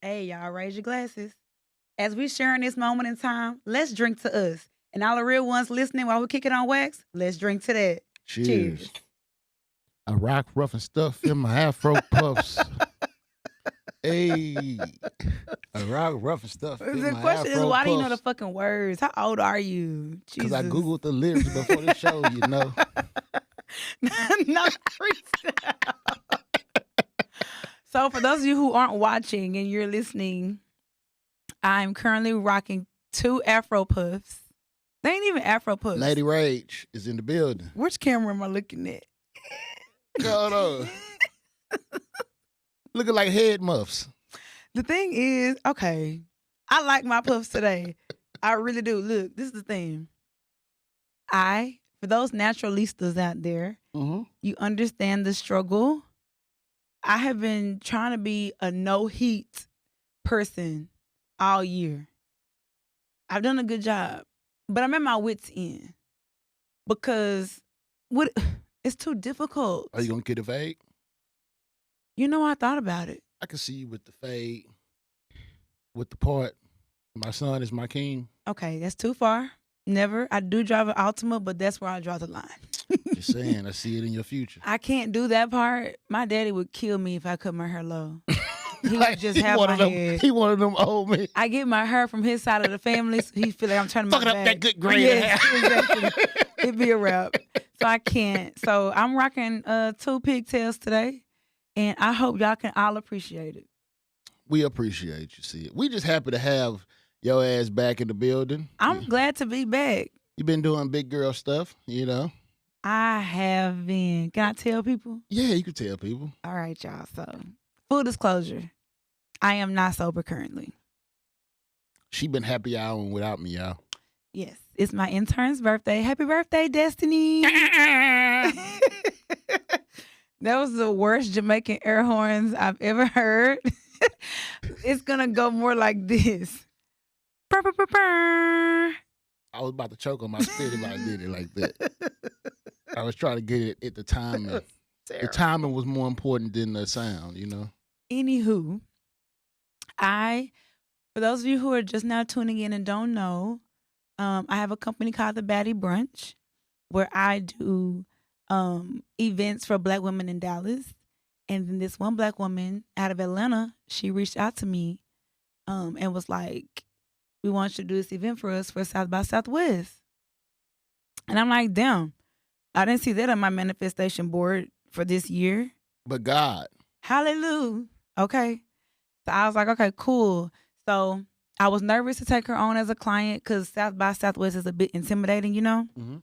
Hey, y'all, raise your glasses. As we sharing this moment in time, let's drink to us. And all the real ones listening while we kick it on wax, let's drink to that. Cheers. Cheers. I rock rough and stuff in my afro puffs. Hey, I rock rough and stuff in The my question is, afro why do you know the puffs. fucking words? How old are you? Because I Jesus. Googled the lyrics before the show, you know. Not freestyle. So for those of you who aren't watching and you're listening, I'm currently rocking 2 Afro puffs. They ain't even Afro puffs. Lady Rage is in the building. Which camera am I looking at? Hold on. Looking like head muffs. The thing is, okay, I like my puffs today. I really do. Look, this is the thing. For those naturalistas out there, you understand the struggle. I have been trying to be a no heat person all year. I've done a good job, but I'm at my wit's end because it's too difficult. Are you going to get a fade? You know, I thought about it. I can see you with the fade, with the part. My son is my king. Okay, that's too far. Never. I do drive an Altima, but that's where I draw the line. Just saying, I see it in your future. I can't do that part. My daddy would kill me if I cut my hair low. He Like, would just have my hair. He one of them old men. I get my hair from his side of the family, so he feel like I'm turning Fucking my up back. that good gray Yes, hair. exactly. It'd be a wrap. So I can't. So I'm rocking 2 pigtails today, and I hope y'all can all appreciate it. We appreciate you, see it. We just happy to have your ass back in the building. I'm glad to be back. You've been doing big girl stuff, you know. I have been. Can I tell people? Yeah, you can tell people. All right, y'all. So full disclosure, I am not sober currently. She been happy hour without me, y'all. Yes, it's my intern's birthday. Happy birthday, Destiny. That was the worst Jamaican air horns I've ever heard. It's going to go more like this. Brr, brr, brr, brr. I was about to choke on my spit if I did it like that. I was trying to get it at the timing. The timing was more important than the sound, you know. Anywho, for those of you who are just now tuning in and don't know, I have a company called The Baddie Brunch where I do events for Black women in Dallas. And then this one Black woman out of Atlanta, she reached out to me and was like, we want you to do this event for us for South by Southwest. And I'm like, damn, I didn't see that on my manifestation board for this year. But God. Hallelujah. Okay. So I was like, okay, cool. So I was nervous to take her on as a client because South by Southwest is a bit intimidating, you know? Mm-hmm.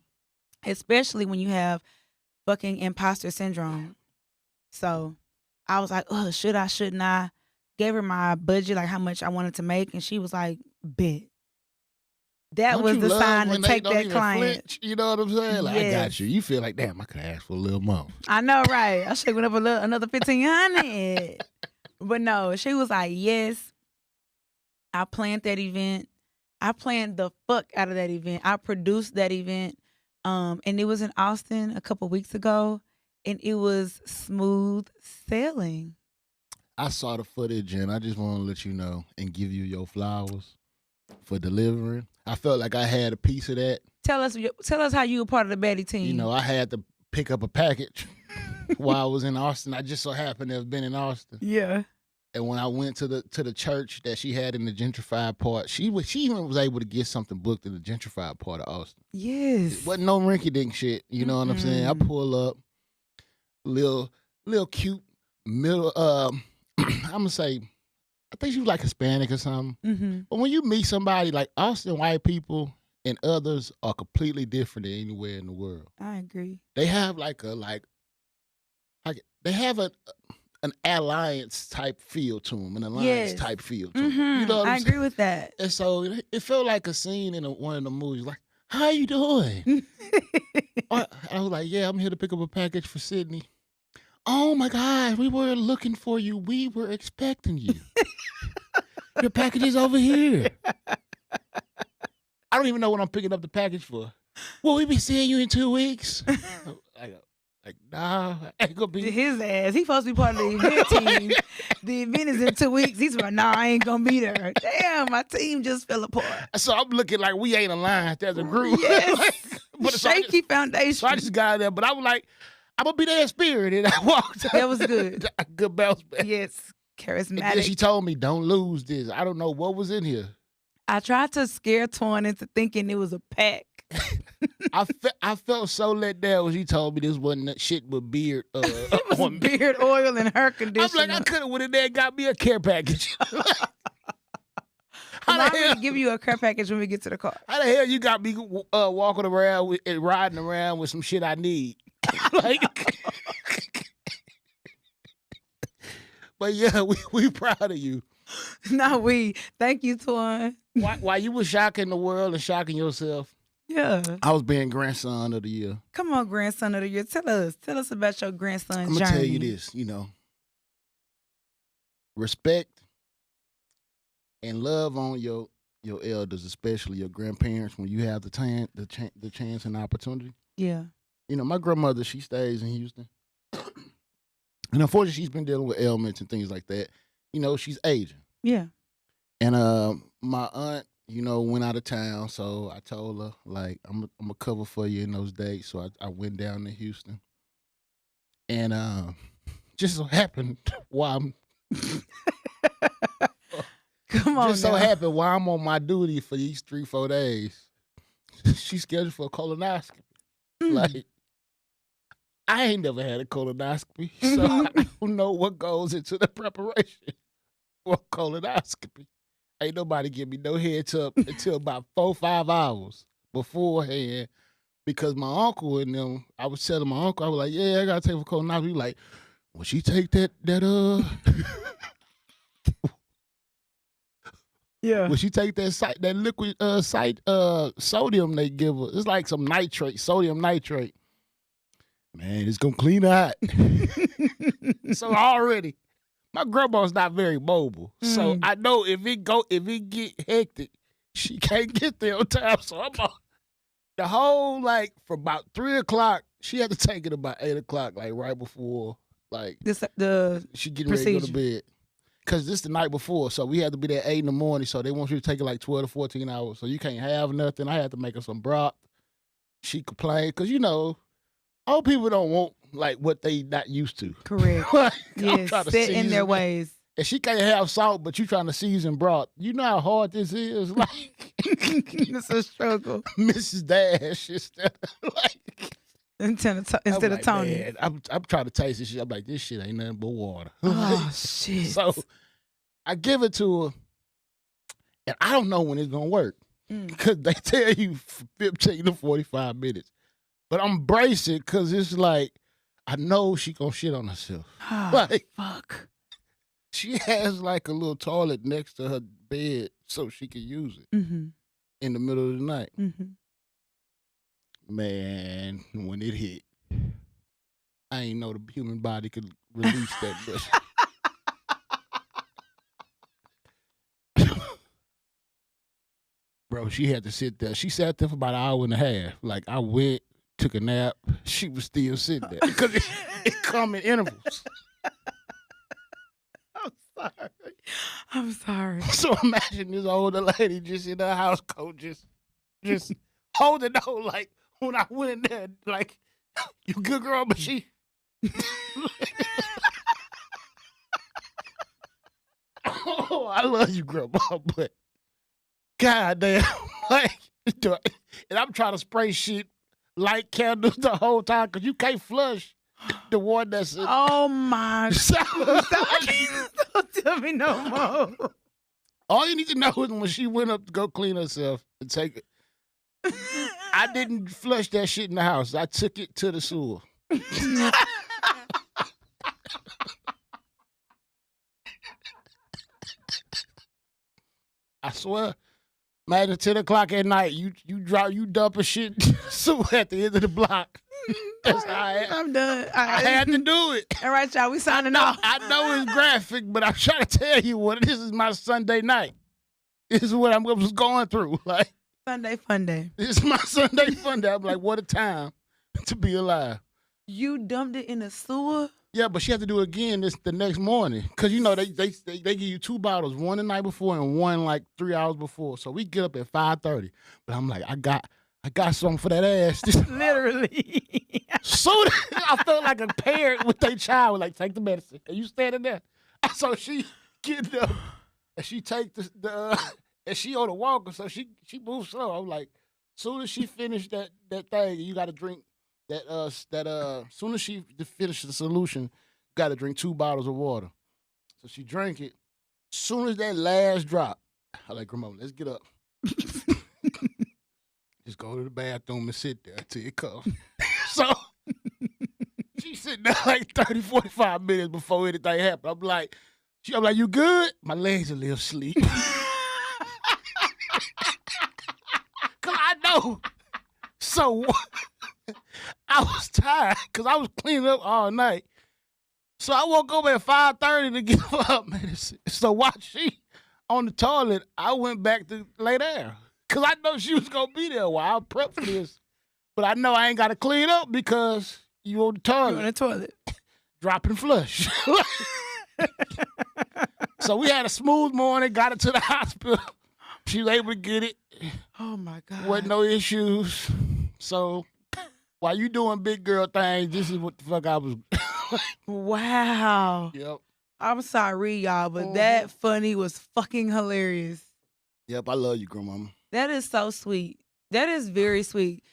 Especially when you have fucking imposter syndrome. So I was like, oh, should I, shouldn't I? Gave her my budget, like how much I wanted to make, and she was like, bet. That Don't was you the love sign to when they take don't that even client. flinch? You know what I'm saying? Like, I Yes. got you. You feel like, damn, I could ask for a little more. I know, right? I should have went up another 1,500. But no, she was like, yes. I planned that event. I planned the fuck out of that event. I produced that event. And it was in Austin a couple weeks ago. And it was smooth sailing. I saw the footage, and I just want to let you know and give you your flowers for delivering. I felt like I had a piece of that. Tell us how you were part of the Baddie team. You know, I had to pick up a package while I was in Austin. I just so happened to have been in Austin. Yeah. And when I went to the church that she had in the gentrified part, she even was able to get something booked in the gentrified part of Austin. Yes. It wasn't no rinky-dink shit. You know what I'm saying? I pull up, little cute middle. I'm gonna say, I think she was like Hispanic or something. Mm-hmm. But when you meet somebody like Austin, white people and others are completely different than anywhere in the world. I agree. They have they have an alliance type feel to them, an alliance type feel to them. Mm-hmm. You know what I I'm agree saying? with that. And so it felt like a scene in one of the movies, like, how you doing? I was like, yeah, I'm here to pick up a package for Sydney. Oh my God, we were looking for you. We were expecting you. Your package is over here. I don't even know what I'm picking up the package for. Will we be seeing you in 2 weeks? I Like, nah, I ain't gonna be. His ass. He supposed to be part of the event team. The event is in 2 weeks. He's like, nah, I ain't gonna be there. Damn, my team just fell apart. So I'm looking like we ain't aligned as a group. Yes. But Shaky foundation. So I just got out there, but I was like, I'm gonna be there in spirit, and I walked. That was good. A good bounce back. Yes, charismatic. And then she told me, "Don't lose this." I don't know what was in here. I tried to scare Twan into thinking it was a pack. I felt so let down when she told me this wasn't shit with beard. It was beard oil and hair conditioner. I'm like, I could have went in there and got me a care package. I'm going to give you a care package when we get to the car. How the hell you got me walking around and riding around with some shit I need? Like, but yeah, we proud of you. Not we. Thank you, Twan. While you were shocking the world and shocking yourself, yeah, I was being grandson of the year. Come on, grandson of the year. Tell us about your grandson's journey. I'm gonna tell you this. Respect and love on your elders, especially your grandparents, when you have the chance and opportunity. Yeah. My grandmother, she stays in Houston, and unfortunately, she's been dealing with ailments and things like that. She's aging. Yeah. And my aunt, went out of town, so I told her, like, I'm gonna cover for you in those dates. So I went down to Houston, and just so happened while I'm come on, just so happened while I'm on my duty for these 3-4 days, she's scheduled for a colonoscopy. Like, I ain't never had a colonoscopy, so I don't know what goes into the preparation for a colonoscopy. Ain't nobody give me no heads up until about 4-5 hours beforehand, because my uncle and them, I was telling my uncle, I was like, yeah, I gotta take a colonoscopy. He was like, will she take that yeah. Will she take that liquid sodium they give her? It's like some nitrate, sodium nitrate. Man, it's gonna clean out. So already, my grandma's not very mobile. So I know if it get hectic, she can't get there on time. So I'm on the whole, like, from about 3:00, she had to take it about 8:00, like right before, like, she getting ready to go to bed. Cause this the night before, so we had to be there 8 a.m. So they want you to take it like 12 to 14 hours. So you can't have nothing. I had to make her some broth. She complained, cause old people don't want, like, what they not used to. Correct. Yes, set in their ways. And she can't have salt, but you trying to season broth. You know how hard this is? Like, it's a struggle. Mrs. Dash, instead of Tony. Man, I'm trying to taste this shit. I'm like, this shit ain't nothing but water. Oh, shit. So I give it to her, and I don't know when it's going to work, because they tell you 15 to 45 minutes. But I'm bracing, because it's like, I know she going to shit on herself. Oh, like, fuck. She has, like, a little toilet next to her bed so she can use it in the middle of the night. Man, when it hit, I ain't know the human body could release that much. Bro, she had to sit there. She sat there for about an hour and a half. Like, I went, took a nap. She was still sitting there. Because it come in intervals. I'm sorry. So imagine this older lady just in her house coat, just holding on, like, when I went in there, like, you good girl, but she. Oh, I love you, grandma, but goddamn, like, and I'm trying to spray shit, light candles the whole time, because you can't flush the one that's. Oh my God! Don't tell me no more. All you need to know is when she went up to go clean herself and take it. I didn't flush that shit in the house. I took it to the sewer. I swear, man, at 10:00 at night, you dump a shit sewer at the end of the block. That's how I'm done. I had to do it. All right, y'all, we signing off. I know it's graphic, but I'm trying to tell you what this is. My Sunday night. This is what I was going through. Like, Sunday fun day. This is my Sunday fun day. I'm like, what a time to be alive. You dumped it in the sewer? Yeah, but she had to do it again the next morning. Because, you know, they give you 2 bottles, one the night before and one like 3 hours before. So we get up at 5:30. But I'm like, I got something for that ass. Literally. So I felt like a parent with their child, like, take the medicine. And you standing there. So she get up and she take the and she on the walker, so she moves slow. I'm like, soon as she finished that thing, you gotta drink soon as she finished the solution, you gotta drink 2 bottles of water. So she drank it. Soon as that last drop, I like, Grandma, let's get up. Just go to the bathroom and sit there until it comes. So she sitting there like 30, 45 minutes before anything happened. I'm like, you good? My legs a little asleep. Cause I know. So I was tired because I was cleaning up all night. So I woke up at 5:30 to get up, man. So while she on the toilet, I went back to lay there. Because I know she was going to be there a while. I prepped for this. But I know I ain't got to clean up because you on the toilet. You on the toilet. Dropping flush. So we had a smooth morning, got her to the hospital. She was able to get it. Oh, my God. Wasn't no issues. So while you doing big girl things, this is what the fuck I was. Wow. Yep. I'm sorry, y'all, but that funny was fucking hilarious. Yep, I love you, Grandmama. That is so sweet. That is very sweet.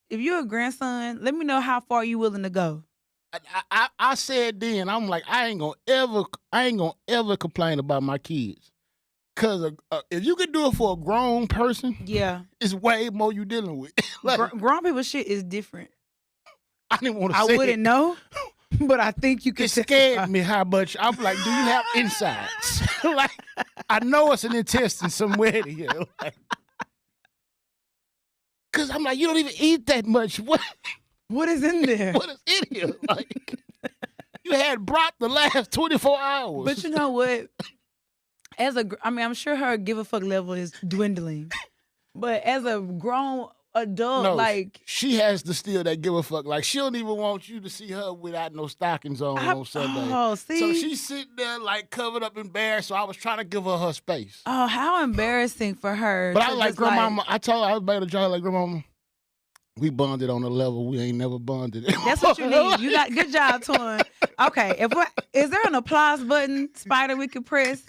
If you're a grandson, let me know how far you willing to go. I said then, I'm like, I ain't gonna ever complain about my kids. Cause if you could do it for a grown person, yeah, it's way more you dealing with. Like, grown people shit is different. I didn't want to say I wouldn't know, but I think you could. It scared me how much. I'm like, do you have insides? Like, I know it's an intestine somewhere here. Like, cause I'm like, you don't even eat that much. What is in there? What is in here? Like, you had broth the last 24 hours. But you know what? I'm sure her give a fuck level is dwindling. But as a grown adult, like, she has to still that give a fuck. Like, she don't even want you to see her without no stockings on Sunday. Oh, see? So she's sitting there like covered up embarrassed. So I was trying to give her space. Oh, how embarrassing for her. But I was like, Grandmama, I told her I was about to try like, Grandmama, we bonded on a level we ain't never bonded. That's what you need. You got good job, Antoine. Okay, is there an applause button, Spider, we can press?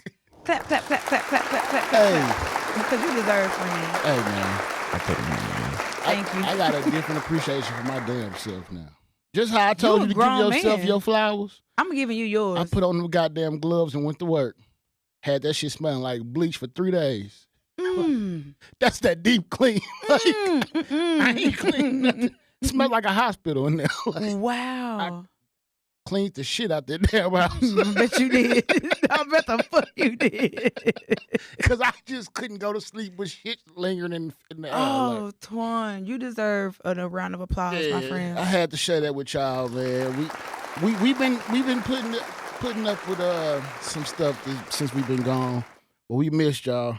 Clap, clap, clap, clap, clap, clap, clap, clap. Because you deserve friends. Hey, man. I put it on, man. Thank you. I got a different appreciation for my damn self now. Just how I told you to give yourself your flowers. I'm giving you yours. I put on them goddamn gloves and went to work. Had that shit smelling like bleach for 3 days. That's that deep clean. Like, I ain't clean nothing. It smelled like a hospital in there. Like, wow. I cleaned the shit out that damn house. I bet you did. I bet the fuck you did. Because I just couldn't go to sleep with shit lingering in the air. Oh, like, Twan, you deserve a round of applause, my friend. I had to share that with y'all, man. We've been putting up with some stuff since we've been gone, but we missed y'all.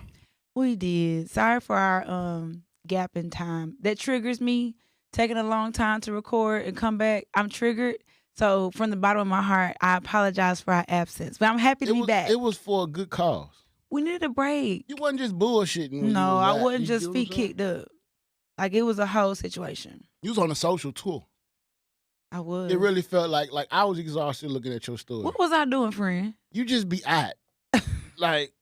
We did. Sorry for our gap in time. That triggers me. Taking a long time to record and come back, I'm triggered. So from the bottom of my heart, I apologize for our absence. But I'm happy to be back. It was for a good cause. We needed a break. You wasn't just bullshitting. No, I wasn't just feet kicked up. Like, it was a whole situation. You was on a social tour. I was. It really felt like I was exhausted looking at your story. What was I doing, friend? You just be at. Like,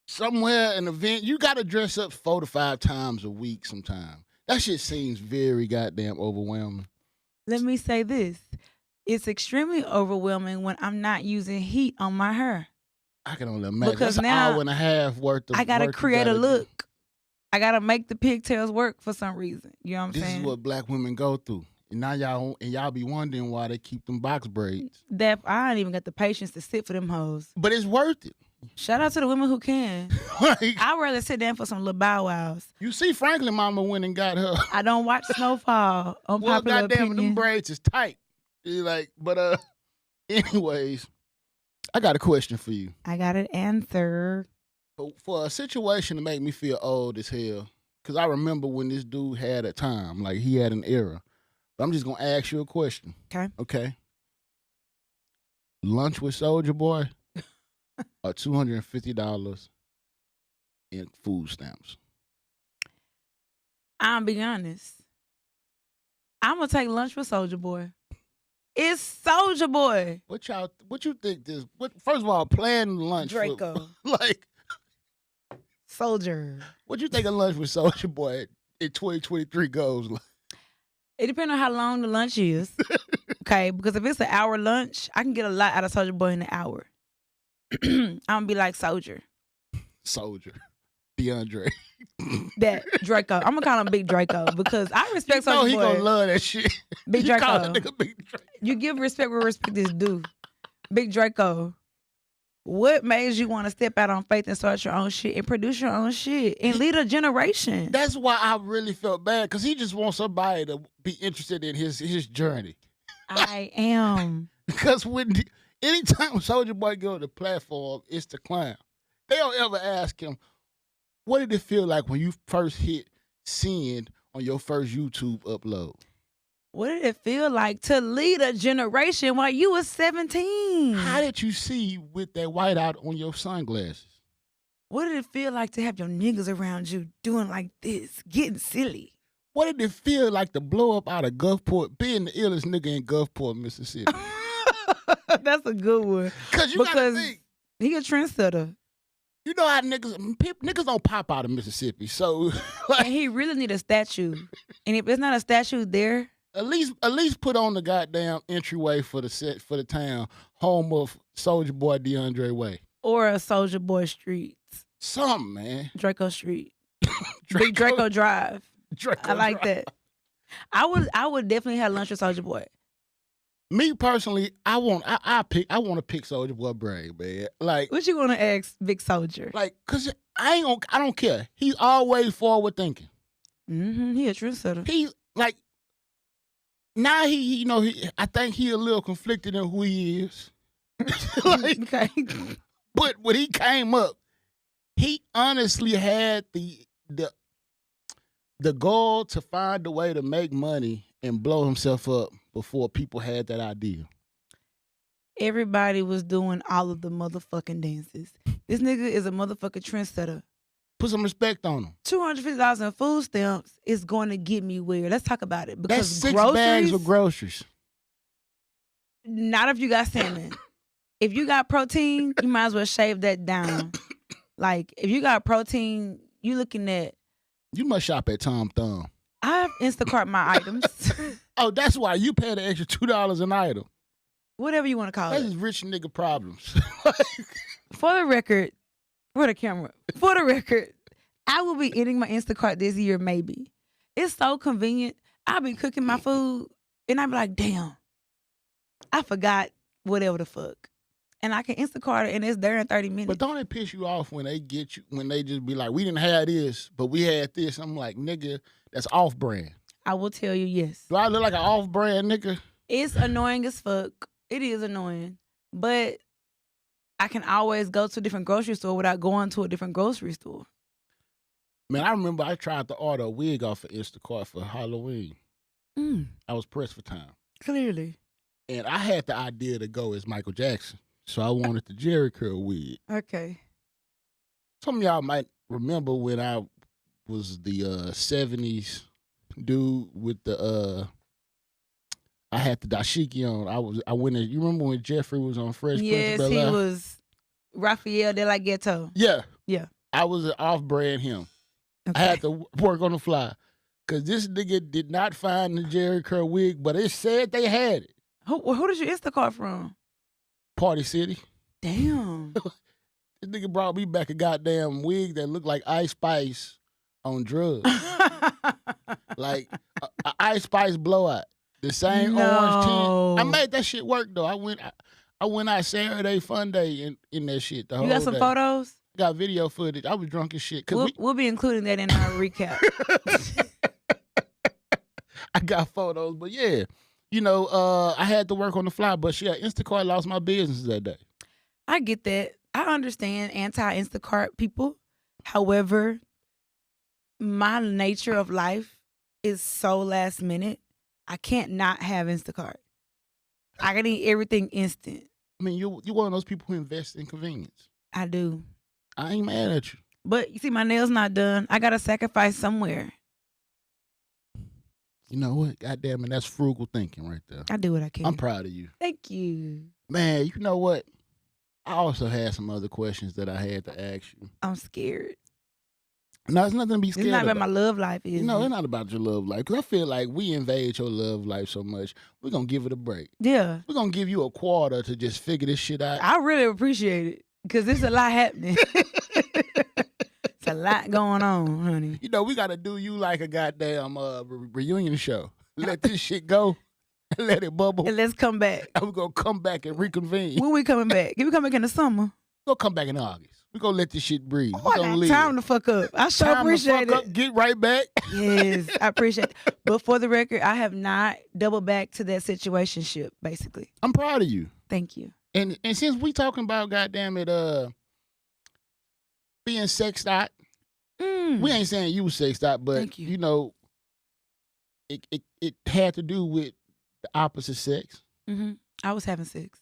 somewhere, an event, you got to dress up 4 to 5 times a week sometime. That shit seems very goddamn overwhelming. Let me say this. It's extremely overwhelming when I'm not using heat on my hair. I can only imagine. Because that's now, an hour and a half worth of I got to create a look. I got to make the pigtails work for some reason. You know what I'm saying? This is what black women go through. And now y'all be wondering why they keep them box braids. I ain't even got the patience to sit for them hoes. But it's worth it. Shout out to the women who can. Like, I'd rather sit down for some little bow wows. You see Franklin mama went and got her. I don't watch Snowfall. Unpopular goddamn, opinion. them braids is tight. But anyways, I got a question for you. I got an answer. For a situation to make me feel old as hell, because I remember when this dude had a time, like he had an era. I'm just gonna ask you a question. Okay. Okay. Lunch with Soulja Boy or $250 in food stamps? I'll be honest. I'm gonna take lunch with Soulja Boy. It's Soulja Boy. What you think this? First of all, plan lunch Draco. like Soldier. what you think of lunch with Soulja Boy in 2023 goes like? It depends on how long the lunch is. Okay, because if it's an hour lunch, I can get a lot out of Soulja Boy in an hour. I'm gonna be like Soldier. DeAndre. That Draco. I'm gonna call him Big Draco because I respect Soulja Boy. He gonna love that shit. Big Draco. Call that nigga Big Draco. You give respect where respect is due. Big Draco. What made you want to step out on faith and start your own shit and produce your own shit and lead a generation? That's why I really felt bad, because he just wants somebody to be interested in his journey. I am. Because anytime Soulja Boy get on the platform, it's the clown. They don't ever ask him, what did it feel like when you first hit send on your first YouTube upload? What did it feel like to lead a generation while you was 17? How did you see with that whiteout on your sunglasses? What did it feel like to have your niggas around you doing like this, getting silly? What did it feel like to blow up out of Gulfport, being the illest nigga in Gulfport, Mississippi? That's a good one. Because you gotta think. He a trendsetter. You know how niggas don't pop out of Mississippi, so and he really need a statue. And if it's not a statue there, at least put on the goddamn entryway for the town, home of Soulja Boy DeAndre Way, or a Soulja Boy Street. Something, man. Draco Street, Big Draco Drive. I like that. I would definitely have lunch with Soulja Boy. Me personally, I want to pick Soulja Boy brain, man. Like, what you want to ask Big Soldier? Like, cause I don't care. He's always forward thinking. Mm-hmm. He a trendsetter. He like now I think he a little conflicted in who he is. Like, okay. But when he came up, he honestly had the goal to find a way to make money and blow himself up before people had that idea. Everybody was doing all of the motherfucking dances. This nigga is a motherfucking trendsetter. Put some respect on him. $250 in food stamps is going to get me where. Let's talk about it. Because that's 6 bags of groceries. Not if you got salmon. If you got protein, you might as well shave that down. Like, if you got protein, you looking at... You must shop at Tom Thumb. I Instacart my items. Oh, that's why you pay the extra $2 an item. Whatever you want to call it. That's just rich nigga problems. For the record, for the camera, for the record, I will be eating my Instacart this year, maybe. It's so convenient. I'll be cooking my food, and I'll be like, damn, I forgot whatever the fuck. And I can Instacart it, and it's there in 30 minutes. But don't it piss you off when they get you, when they just be like, we didn't have this, but we had this? I'm like, nigga, that's off-brand. I will tell you, yes. Do I look like an off-brand nigga? It's annoying as fuck. It is annoying. But I can always go to a different grocery store without going to a different grocery store. Man, I remember I tried to order a wig off of Instacart for Halloween. I was pressed for time. Clearly. And I had the idea to go as Michael Jackson. So I wanted the Jerry curl wig. Okay. Some of y'all might remember when I was the 70s dude with the I had the dashiki on. I went in, you remember when Jeffrey was on Fresh Prince of Bel-Air? Yes, he was Raphael de la Ghetto. Yeah. Yeah. I was an off-brand him. Okay. I had to work on the fly. Because this nigga did not find the Jerry curl wig, but it said they had it. Who did you Instacart from? Party City. Damn. This nigga brought me back a goddamn wig that looked like Ice Spice on drugs. Like a Ice Spice blowout. The same orange tint. I made that shit work though. I went out Saturday fun day in that shit. The whole you got some day. Photos? Got video footage. I was drunk as shit. We'll be including that in our recap. I got photos, but yeah. You know, I had to work on the fly, but yeah, Instacart lost my business that day. I get that. I understand anti-Instacart people. However, my nature of life is so last minute I can't not have Instacart. I can eat everything instant. I mean, you're one of those people who invest in convenience. I do. I ain't mad at you. But you see, my nails not done. I gotta sacrifice somewhere. You know what? God damn it, that's frugal thinking right there. I do what I can. I'm proud of you. Thank you. Man, you know what? I also had some other questions that I had to ask you. I'm scared. No, it's nothing to be scared It's not about. my love life, is No, it? it's not about your love life. Because I feel like we invade your love life so much, we're going to give it a break. Yeah. We're going to give you a quarter to just figure this shit out. I really appreciate it because there's a lot happening. It's a lot going on, honey. You know, we got to do you like a goddamn reunion show. Let this shit go. Let it bubble. And let's come back. And we're going to come back and reconvene. When we coming back? Can we come back in the summer? We'll come back in August. We're going to let this shit breathe. Oh, I got time to fuck up. I sure appreciate it. Get right back. Yes, I appreciate it. But for the record, I have not doubled back to that situationship, basically. I'm proud of you. Thank you. And since we talking about, goddamn it, being sexed out, we ain't saying you was sexed out, but, you know, it had to do with the opposite sex. Mm-hmm. I was having sex.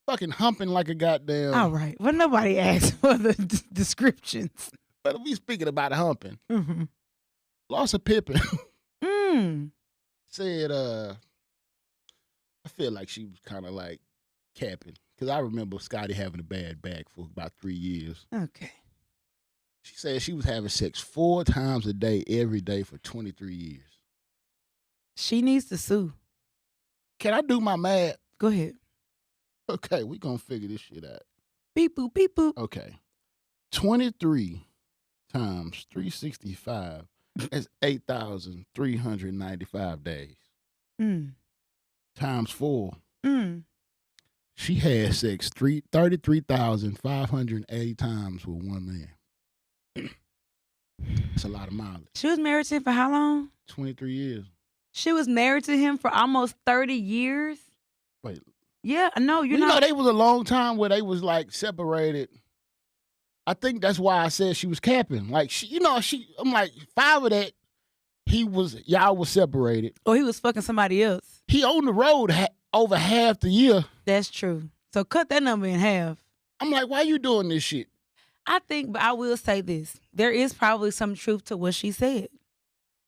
Fucking humping like a goddamn. All right. Well, nobody asked for the descriptions. But we speaking about humping. Mm-hmm. Larsa Pippen said, I feel like she was kind of like capping. Because I remember Scotty having a bad back for about 3 years. Okay. She said she was having sex 4 times a day, every day for 23 years. She needs to sue. Can I do my math? Go ahead. Okay, we gonna figure this shit out. Beep boop, beep boop. Okay. 23 times 365 is 8,395 days. Times 4. She had sex 33,580 times with one man. That's a lot of mileage. She was married to him for how long? 23 years. She was married to him for almost 30 years? Wait. Yeah, no, you know, they was a long time where they was like separated. I think that's why I said she was capping. Like, I'm like, 5 of that, y'all was separated. Or he was fucking somebody else. He on the road over half the year. That's true. So cut that number in half. I'm like, why you doing this shit? I think, but I will say this. There is probably some truth to what she said.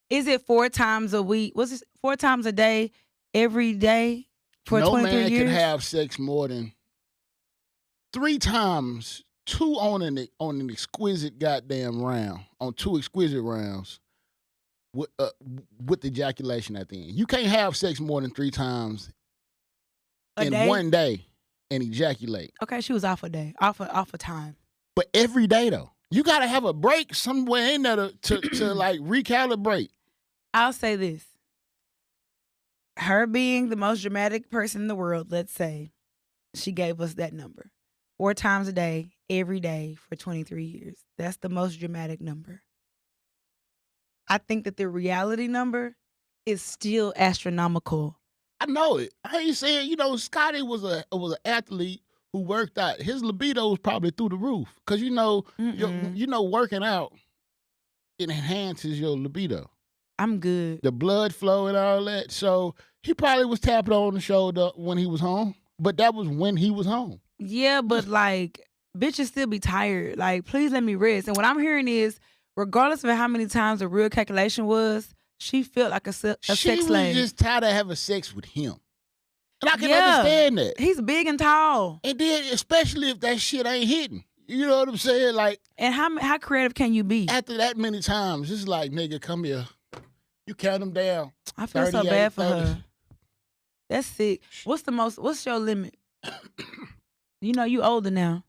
Is it 4 times a week? Was it 4 times a day, every day for 23 years? No man can have sex more than 3 times, 2 on an exquisite goddamn round, on 2 exquisite rounds with ejaculation at the end. You can't have sex more than 3 times in one day and ejaculate. Okay, she was off a day, off a time. But every day though, you gotta have a break somewhere in there to like recalibrate. I'll say this. Her being the most dramatic person in the world, let's say, she gave us that number. 4 times a day, every day for 23 years. That's the most dramatic number. I think that the reality number is still astronomical. I know it. I ain't saying, Scotty was an athlete who worked out. His libido was probably through the roof. Because, working out, it enhances your libido. I'm good. The blood flow and all that. So he probably was tapping on the shoulder when he was home. But that was when he was home. Yeah, but like, bitches still be tired. Like, please let me rest. And what I'm hearing is, regardless of how many times the real calculation was, she felt like a sex slave. She was just tired of having sex with him. And I can understand that. He's big and tall. And then, especially if that shit ain't hitting. You know what I'm saying? Like, and how creative can you be? After that many times, it's like, nigga, come here. You count them down. I feel so bad for her. That's sick. What's your limit? You older now.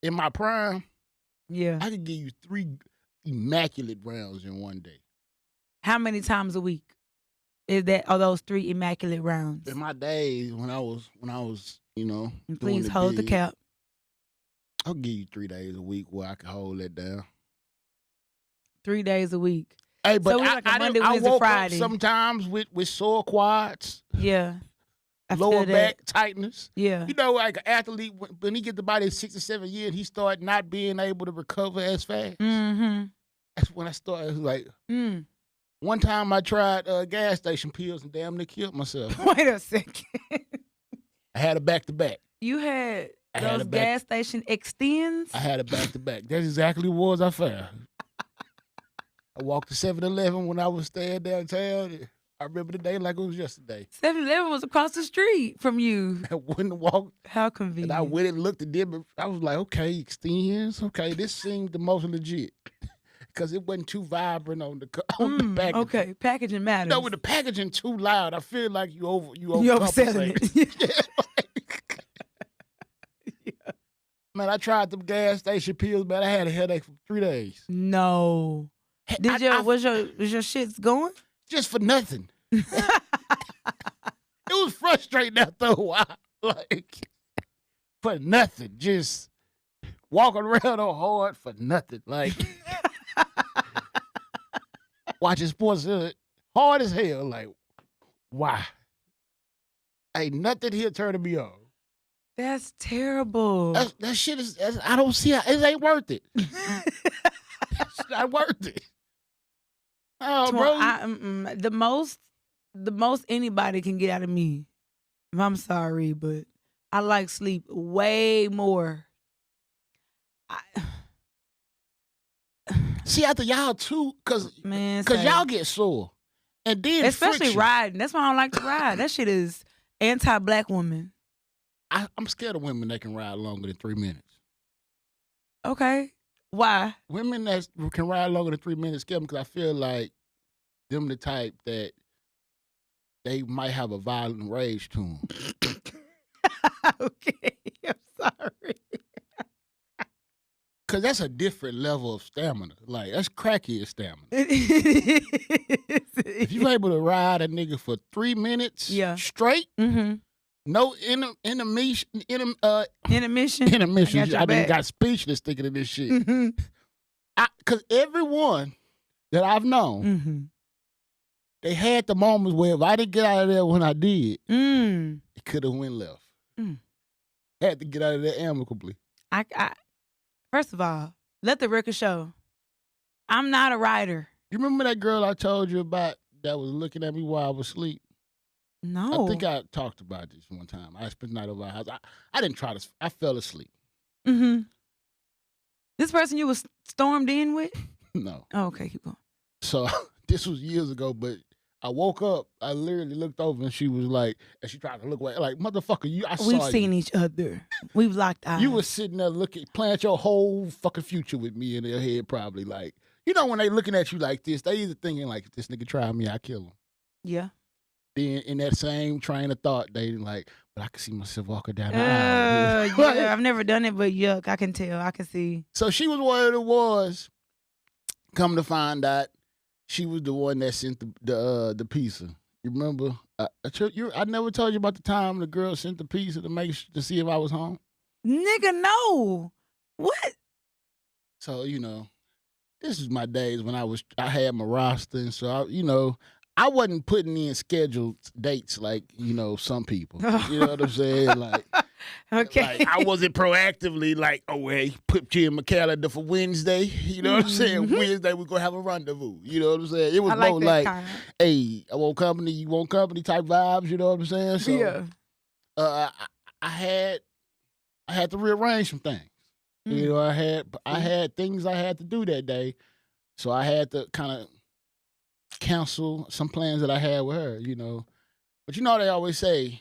In my prime, yeah, I could give you 3 immaculate rounds in one day. How many times a week are those 3 immaculate rounds? In my days when I was, and please hold the cap. I'll give you 3 days a week where I can hold that down. 3 days a week. Hey, but so I woke Friday. Up sometimes with sore quads. Yeah. Lower back tightness. Yeah. Like an athlete, when he get to about his 6 or 7 years, he start not being able to recover as fast. Mm-hmm. That's when I started like, One time I tried gas station pills and damn near killed myself. Wait a second. I had a back-to-back. You had those gas station extends? I had a back-to-back. That's exactly what was I found. I walked to 7-Eleven when I was staying downtown. I remember the day like it was yesterday. 7-Eleven was across the street from you. I went and walked. How convenient. And I went and looked at them. I was like, okay, extends. Okay, this seemed the most legit. Because it wasn't too vibrant on the packaging. Okay, packaging matters. No, with the packaging too loud, I feel like you overselling it. Yeah. Man, I tried them gas station pills, man. I had a headache for 3 days. No. Was your shits going? Just for nothing. It was frustrating after a while. Like, for nothing. Just walking around on hard for nothing. Like, watching sports hard as hell. Like, why? Ain't nothing here turning me on. That's terrible. That shit is, I don't see how, it ain't worth it. It's not worth it. Oh, bro. The most anybody can get out of me. I'm sorry, but I like sleep way more. See, after y'all too, cause y'all get sore, and then especially friction. riding. That's why I don't like to ride. That shit is anti-black woman. I'm scared of women that can ride longer than 3 minutes. Okay, why? Women that can ride longer than 3 minutes scare me because I feel like them the type that they might have a violent rage to them. Okay, I'm sorry. Because that's a different level of stamina. Like, that's crackhead stamina. If you're able to ride a nigga for 3 minutes straight, no intermission. Intermission. I done got speechless thinking of this shit. Because everyone that I've known, they had the moments where if I didn't get out of there when I did, it could have went left. Had to get out of there amicably. First of all, let the record show, I'm not a rider. You remember that girl I told you about that was looking at me while I was asleep? No. I think I talked about this one time. I spent the night over our house. I didn't try to, I fell asleep. This person you was stormed in with? No. Oh, okay, keep going. So this was years ago, but I woke up, I literally looked over and she was like, and she tried to look away, like, motherfucker, We've seen each other. We've locked eyes. You was sitting there playing your whole fucking future with me in their head probably. Like, you know when they looking at you like this, they either thinking like, if this nigga try me, I kill him. Yeah. Then in that same train of thought, they like, but I can see myself walking down the aisle. Yeah, I've never done it, but yuck, I can tell, I can see. So she was one of the ones, come to find out, she was the one that sent the pizza. You remember? I never told you about the time the girl sent the pizza to see if I was home. Nigga, no. What? So this is my days when I had my roster, and so I wasn't putting in scheduled dates like some people. You know what I'm saying? Like, okay. Like, I wasn't proactively like, oh, hey, put you in my calendar for Wednesday. You know what I'm saying? Wednesday we're gonna have a rendezvous. You know what I'm saying? It was more like, hey, I want company, you want company type vibes. You know what I'm saying? So, yeah. I had to rearrange some things. You know, I had things I had to do that day, so I had to kind of cancel some plans that I had with her. But they always say,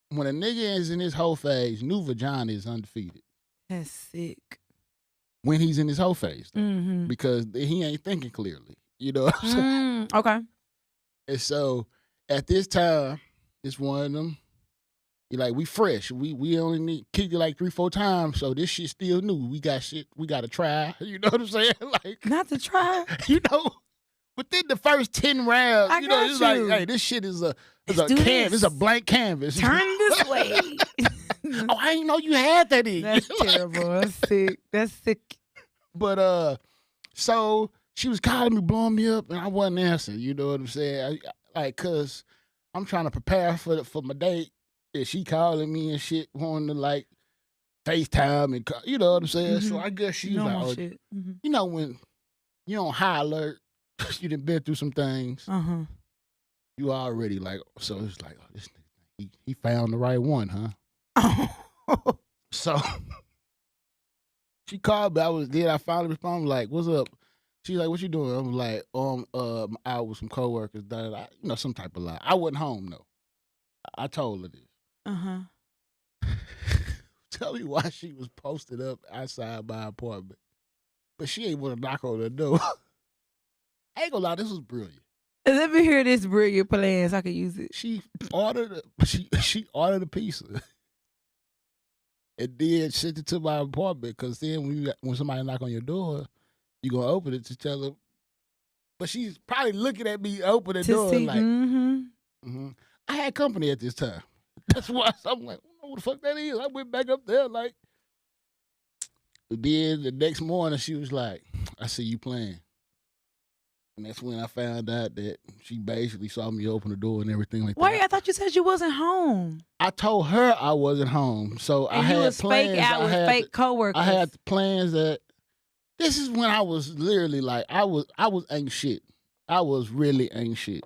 when a nigga is in his whole phase, new vagina is undefeated. That's sick. When he's in his whole phase, though, because he ain't thinking clearly. You know what I'm saying? Okay. And so at this time, it's one of them. You're like, we fresh. We only need kicked it like 3-4 times, so this shit still new. We got shit. We got to try. You know what I'm saying? Like, not to try. Within the first 10 rounds, it's like, hey, this shit is a canvas. It's a blank canvas. Turn this way. Oh, I didn't know you had that in. That's terrible. That's sick. That's sick. But so she was calling me, blowing me up, and I wasn't answering. You know what I'm saying? Cause I'm trying to prepare for my date, and she calling me and shit, wanting to like FaceTime and you know what I'm saying. So I guess she was like, when you on high alert. you done been through some things. Uh-huh. You already like, so it's like, oh, this nigga, he found the right one, huh? So she called me. I finally responded like, "What's up?" She's like, "What you doing?" I was like, I'm out with some coworkers, some type of lie. I wasn't home though. I told her this. Uh-huh. Tell me why she was posted up outside my apartment, but she ain't want to knock on the door. I ain't gonna lie, this was brilliant. Let me hear this brilliant plan so I can use it. She ordered a pizza. And then sent it to my apartment because then when somebody knock on your door, you gonna open it to tell them. But she's probably looking at me open the door like, I had company at this time. That's why I'm like, I don't know what the fuck that is. I went back up there like. Then the next morning she was like, I see you playing. And that's when I found out that she basically saw me open the door and everything like that. Wait, I thought you said you wasn't home. I told her I wasn't home, so and I had you was plans. Fake out with fake coworkers. I had plans that. This is when I was literally like I was ain't shit. I was really ain't shit.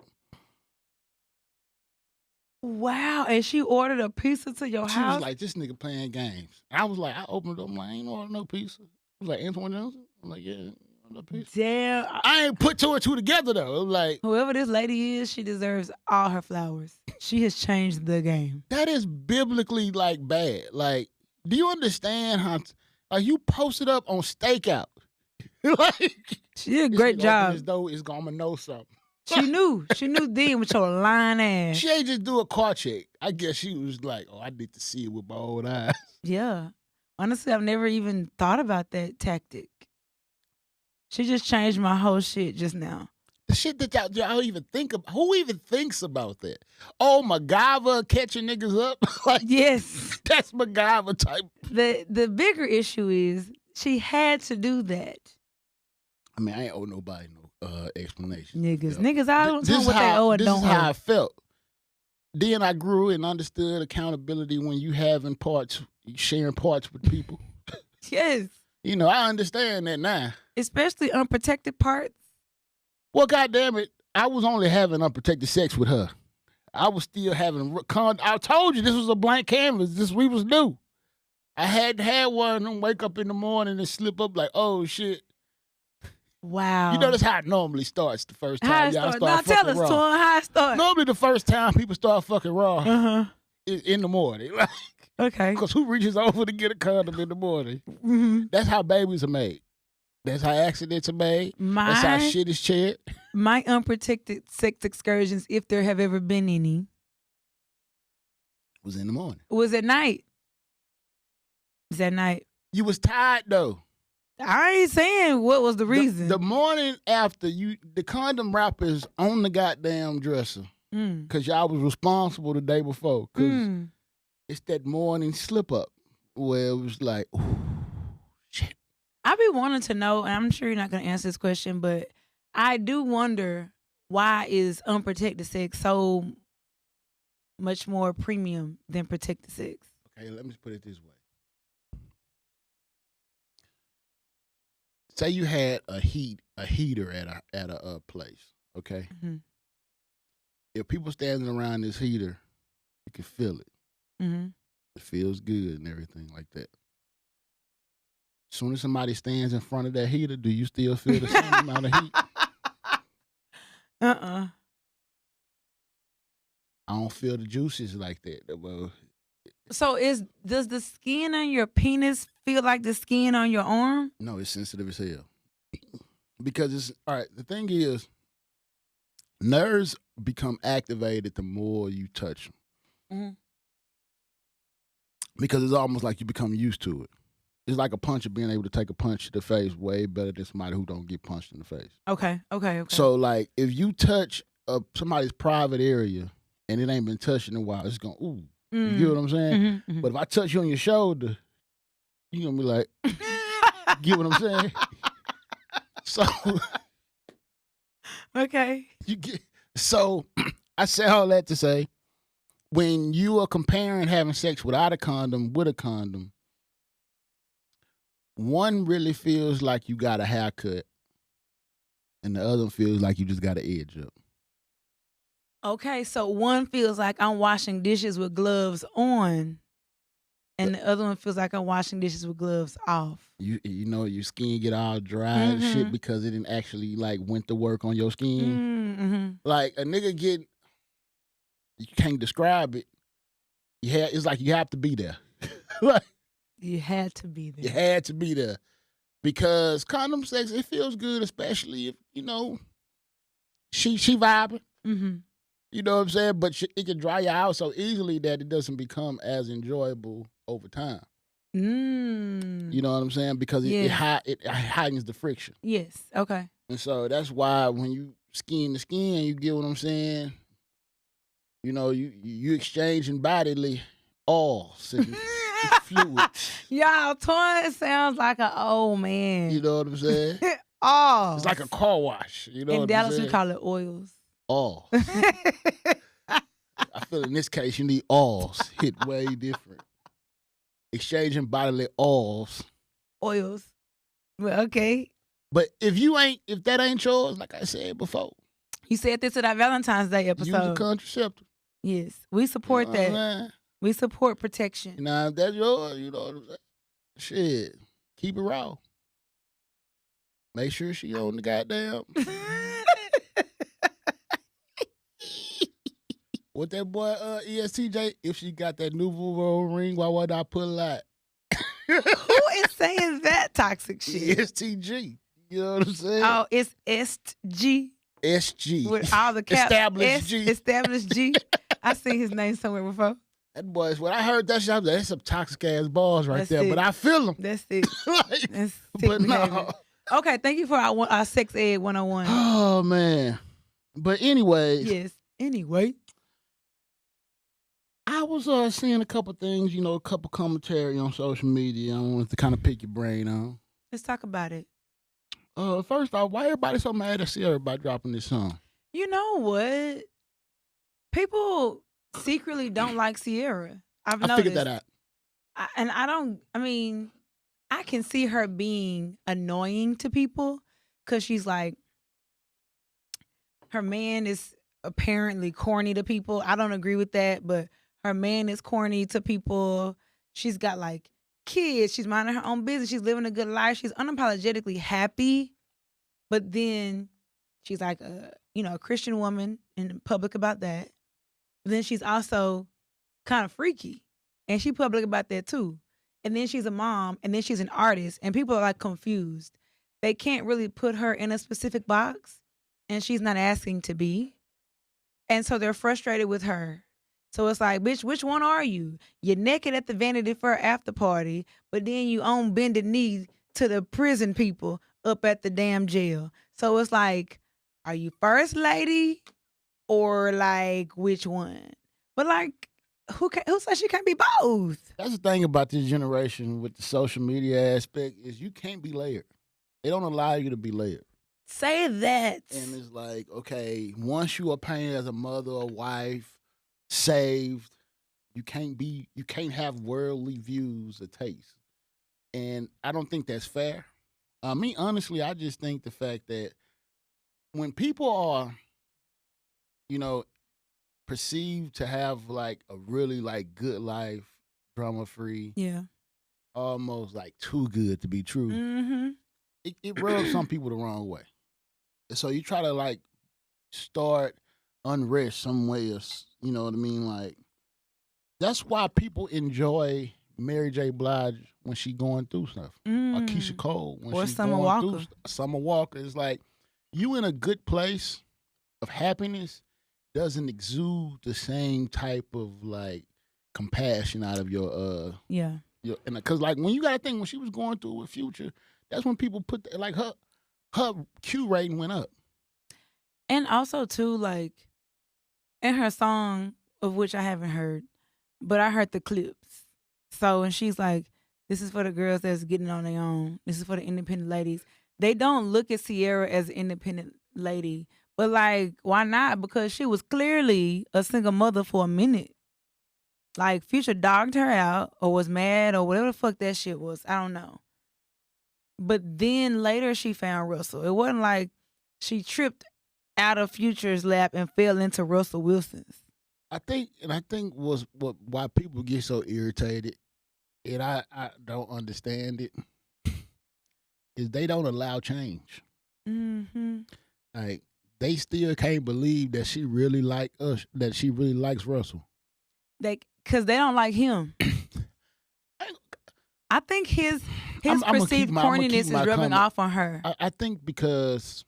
Wow, and she ordered a pizza to your house? She was like, this nigga playing games. I was like, I opened it up, I'm like, I ain't ordered no pizza. It was like, Antoine Johnson? I'm like, yeah. Damn. I ain't put two and two together though. I'm like, whoever this lady is, she deserves all her flowers. She has changed the game. That is biblically like bad. Like, do you understand how like you posted up on stakeout? Like, she did a great job. As though it's gonna know something. She knew then with your lying ass. She ain't just do a car check. I guess she was like, oh, I need to see it with my own eyes. Yeah. Honestly, I've never even thought about that tactic. She just changed my whole shit just now. The shit that y'all even think of. Who even thinks about that? Oh, MacGyver catching niggas up? Like, yes. That's MacGyver type. The bigger issue is she had to do that. I mean, I ain't owe nobody no explanation. Niggas, I don't know what they owe and don't owe. This is how I felt. Then I grew and understood accountability when you sharing parts with people. Yes. You know, I understand that now. Especially unprotected parts. Well, goddamn it, I was only having unprotected sex with her. I was still having. I told you this was a blank canvas. We was new. I hadn't had one and wake up in the morning and slip up like, oh shit. Wow. You know that's how it normally starts the first time y'all start now fucking tell us, raw. Twan, how it starts. Normally the first time people start fucking raw is in the morning. Like, okay. Because who reaches over to get a condom in the morning? Mm-hmm. That's how babies are made. That's how accidents are made. That's how shit is shared. My unprotected sex excursions, if there have ever been any, was in the morning. Was at night. It was at night. You was tired though. I ain't saying what was the reason. The morning after, the condom wrappers on the goddamn dresser. Because y'all was responsible the day before. Because it's that morning slip up where it was like, ooh, shit. I be wanting to know, and I'm sure you're not going to answer this question, but I do wonder, why is unprotected sex so much more premium than protected sex? Okay, let me put it this way. Say you had a heater at a place, okay? Mm-hmm. If people standing around this heater, you can feel it. Mm-hmm. It feels good and everything like that. As soon as somebody stands in front of that heater, do you still feel the same amount of heat? I don't feel the juices like that. Well, so does the skin on your penis feel like the skin on your arm? No, it's sensitive as hell. Because it's, all right, the thing is, nerves become activated the more you touch them. Mm-hmm. Because it's almost like you become used to it. It's like a puncher being able to take a punch to the face way better than somebody who don't get punched in the face. Okay. So, like, if you touch somebody's private area and it ain't been touched in a while, it's going, ooh. You get what I'm saying? Mm-hmm, mm-hmm. But if I touch you on your shoulder, you're going to be like, get what I'm saying? So, okay. So, I say all that to say, when you are comparing having sex without a condom with a condom, one really feels like you got a haircut, and the other one feels like you just got to edge up. Okay, so one feels like I'm washing dishes with gloves on, and the other one feels like I'm washing dishes with gloves off. You know your skin get all dry and shit because it didn't actually like went to work on your skin. Like a nigga get, you can't describe it. It's like you have to be there. Like you had to be there. You had to be there because condom sex, it feels good, especially if she vibing. You know what I'm saying? But it can dry you out so easily that it doesn't become as enjoyable over time. You know what I'm saying? Because it heightens the friction. Yes. Okay. And so that's why when you skin to skin, you get what I'm saying? You exchanging bodily oils and fluids. Y'all, Antoine sounds like an old man. You know what I'm saying? Oh. It's like a car wash. You know what I'm Dallas, saying? we call it oils. Oils. I feel in this case you need oils. Hit way different. Exchanging bodily oils. Oils. Well, okay. But if that ain't yours, like I said before. You said this at our Valentine's Day episode. Use a contraceptive. Yes. We support that. We support protection. Now, if that's yours, you know what I'm saying? Shit. Keep it raw. Make sure she on the goddamn. What that boy ESTJ, if she got that nouveau ring, why would I pull out? Who is saying that toxic shit? ESTG. You know what I'm saying? Oh, it's SG. SG. With all the caps. Established G. Established G. I seen his name somewhere before. That boy's, when I heard that shit, I was like, that's some toxic ass balls right there. It. But I feel them. That's it. Like, that's but no. Okay, thank you for our sex ed 101. Oh, man. But anyway. Yes. Anyway. I was seeing a couple things, a couple commentary on social media I wanted to kind of pick your brain on. Let's talk about it. First off, why everybody so mad at Sierra by dropping this song? You know what? People secretly don't like Sierra. I figured that out. I can see her being annoying to people because she's like, her man is apparently corny to people. I don't agree with that, but her man is corny to people. She's got like kids. She's minding her own business. She's living a good life. She's unapologetically happy. But then she's like a Christian woman in public about that. But then she's also kind of freaky. And she public about that too. And then she's a mom. And then she's an artist. And people are like confused. They can't really put her in a specific box. And she's not asking to be. And so they're frustrated with her. So it's like, bitch, which one are you? You're naked at the Vanity Fair after party, but then you on bended knee to the prison people up at the damn jail. So it's like, are you first lady or like which one? But like, who says she can't be both? That's the thing about this generation with the social media aspect is you can't be layered. They don't allow you to be layered. Say that. And it's like, okay, once you are painted as a mother or wife, saved, you can't have worldly views or taste. And I don't think that's fair. Honestly, I just think the fact that when people are, perceived to have like a really like good life, drama free, almost like too good to be true, it rubs some people the wrong way. And so you try to like start unrest some way, or you know what I mean? Like that's why people enjoy Mary J. Blige when she going through stuff, or Keisha Cole when she's Summer going Walker. through Summer Walker. It's like you in a good place of happiness doesn't exude the same type of like compassion out of your and because like when you gotta think when she was going through with Future, that's when people put like her Q rating went up. And also too, like in her song, of which I haven't heard, but I heard the clips. So when she's like, this is for the girls that's getting on their own. This is for the independent ladies. They don't look at Sierra as an independent lady. But like, why not? Because she was clearly a single mother for a minute. Like Future dogged her out or was mad or whatever the fuck that shit was. I don't know. But then later she found Russell. It wasn't like she tripped out of Future's lap and fell into Russell Wilson's. I think why people get so irritated, and I don't understand it, is they don't allow change. Mm-hmm. Like they still can't believe that she really likes Russell. Because they don't like him. I think his perceived corniness is rubbing off on her. I think because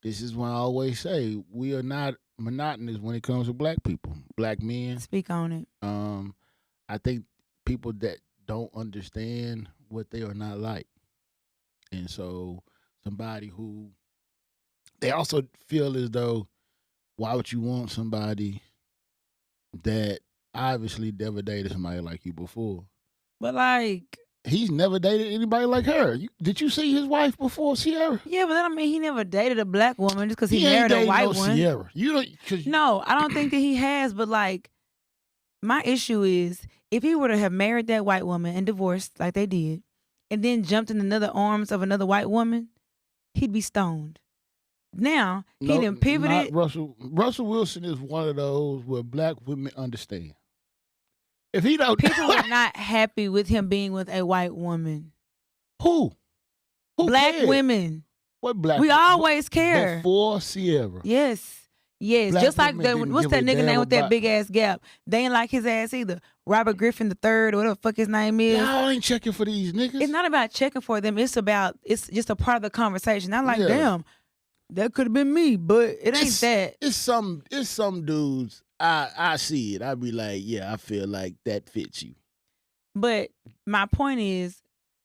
this is what I always say: we are not monotonous when it comes to black people, black men. Speak on it. I think people that don't understand what they are not like, and so somebody who they also feel as though, why would you want somebody that obviously never dated somebody like you before? But like, he's never dated anybody like her. Did you see his wife before Sierra? Yeah, but that don't mean he never dated a black woman just because he married a white one. Sierra. No, I don't think that he has. But like, my issue is if he were to have married that white woman and divorced like they did, and then jumped in another arms of another white woman, he'd be stoned. Now he done pivoted. Russell Wilson is one of those where black women understand. If he don't, people are not happy with him being with a white woman. Who black cared? Women. What black? We always care. Before Sierra. Yes. Black just like what's that nigga name with that big ass gap? They ain't like his ass either. Robert Griffin III, or whatever the fuck his name is. Y'all ain't checking for these niggas. It's not about checking for them. It's just a part of the conversation. I'm like, damn, that could have been me, but it ain't that. It's some dudes. I see it. I be like, yeah, I feel like that fits you. But my point is,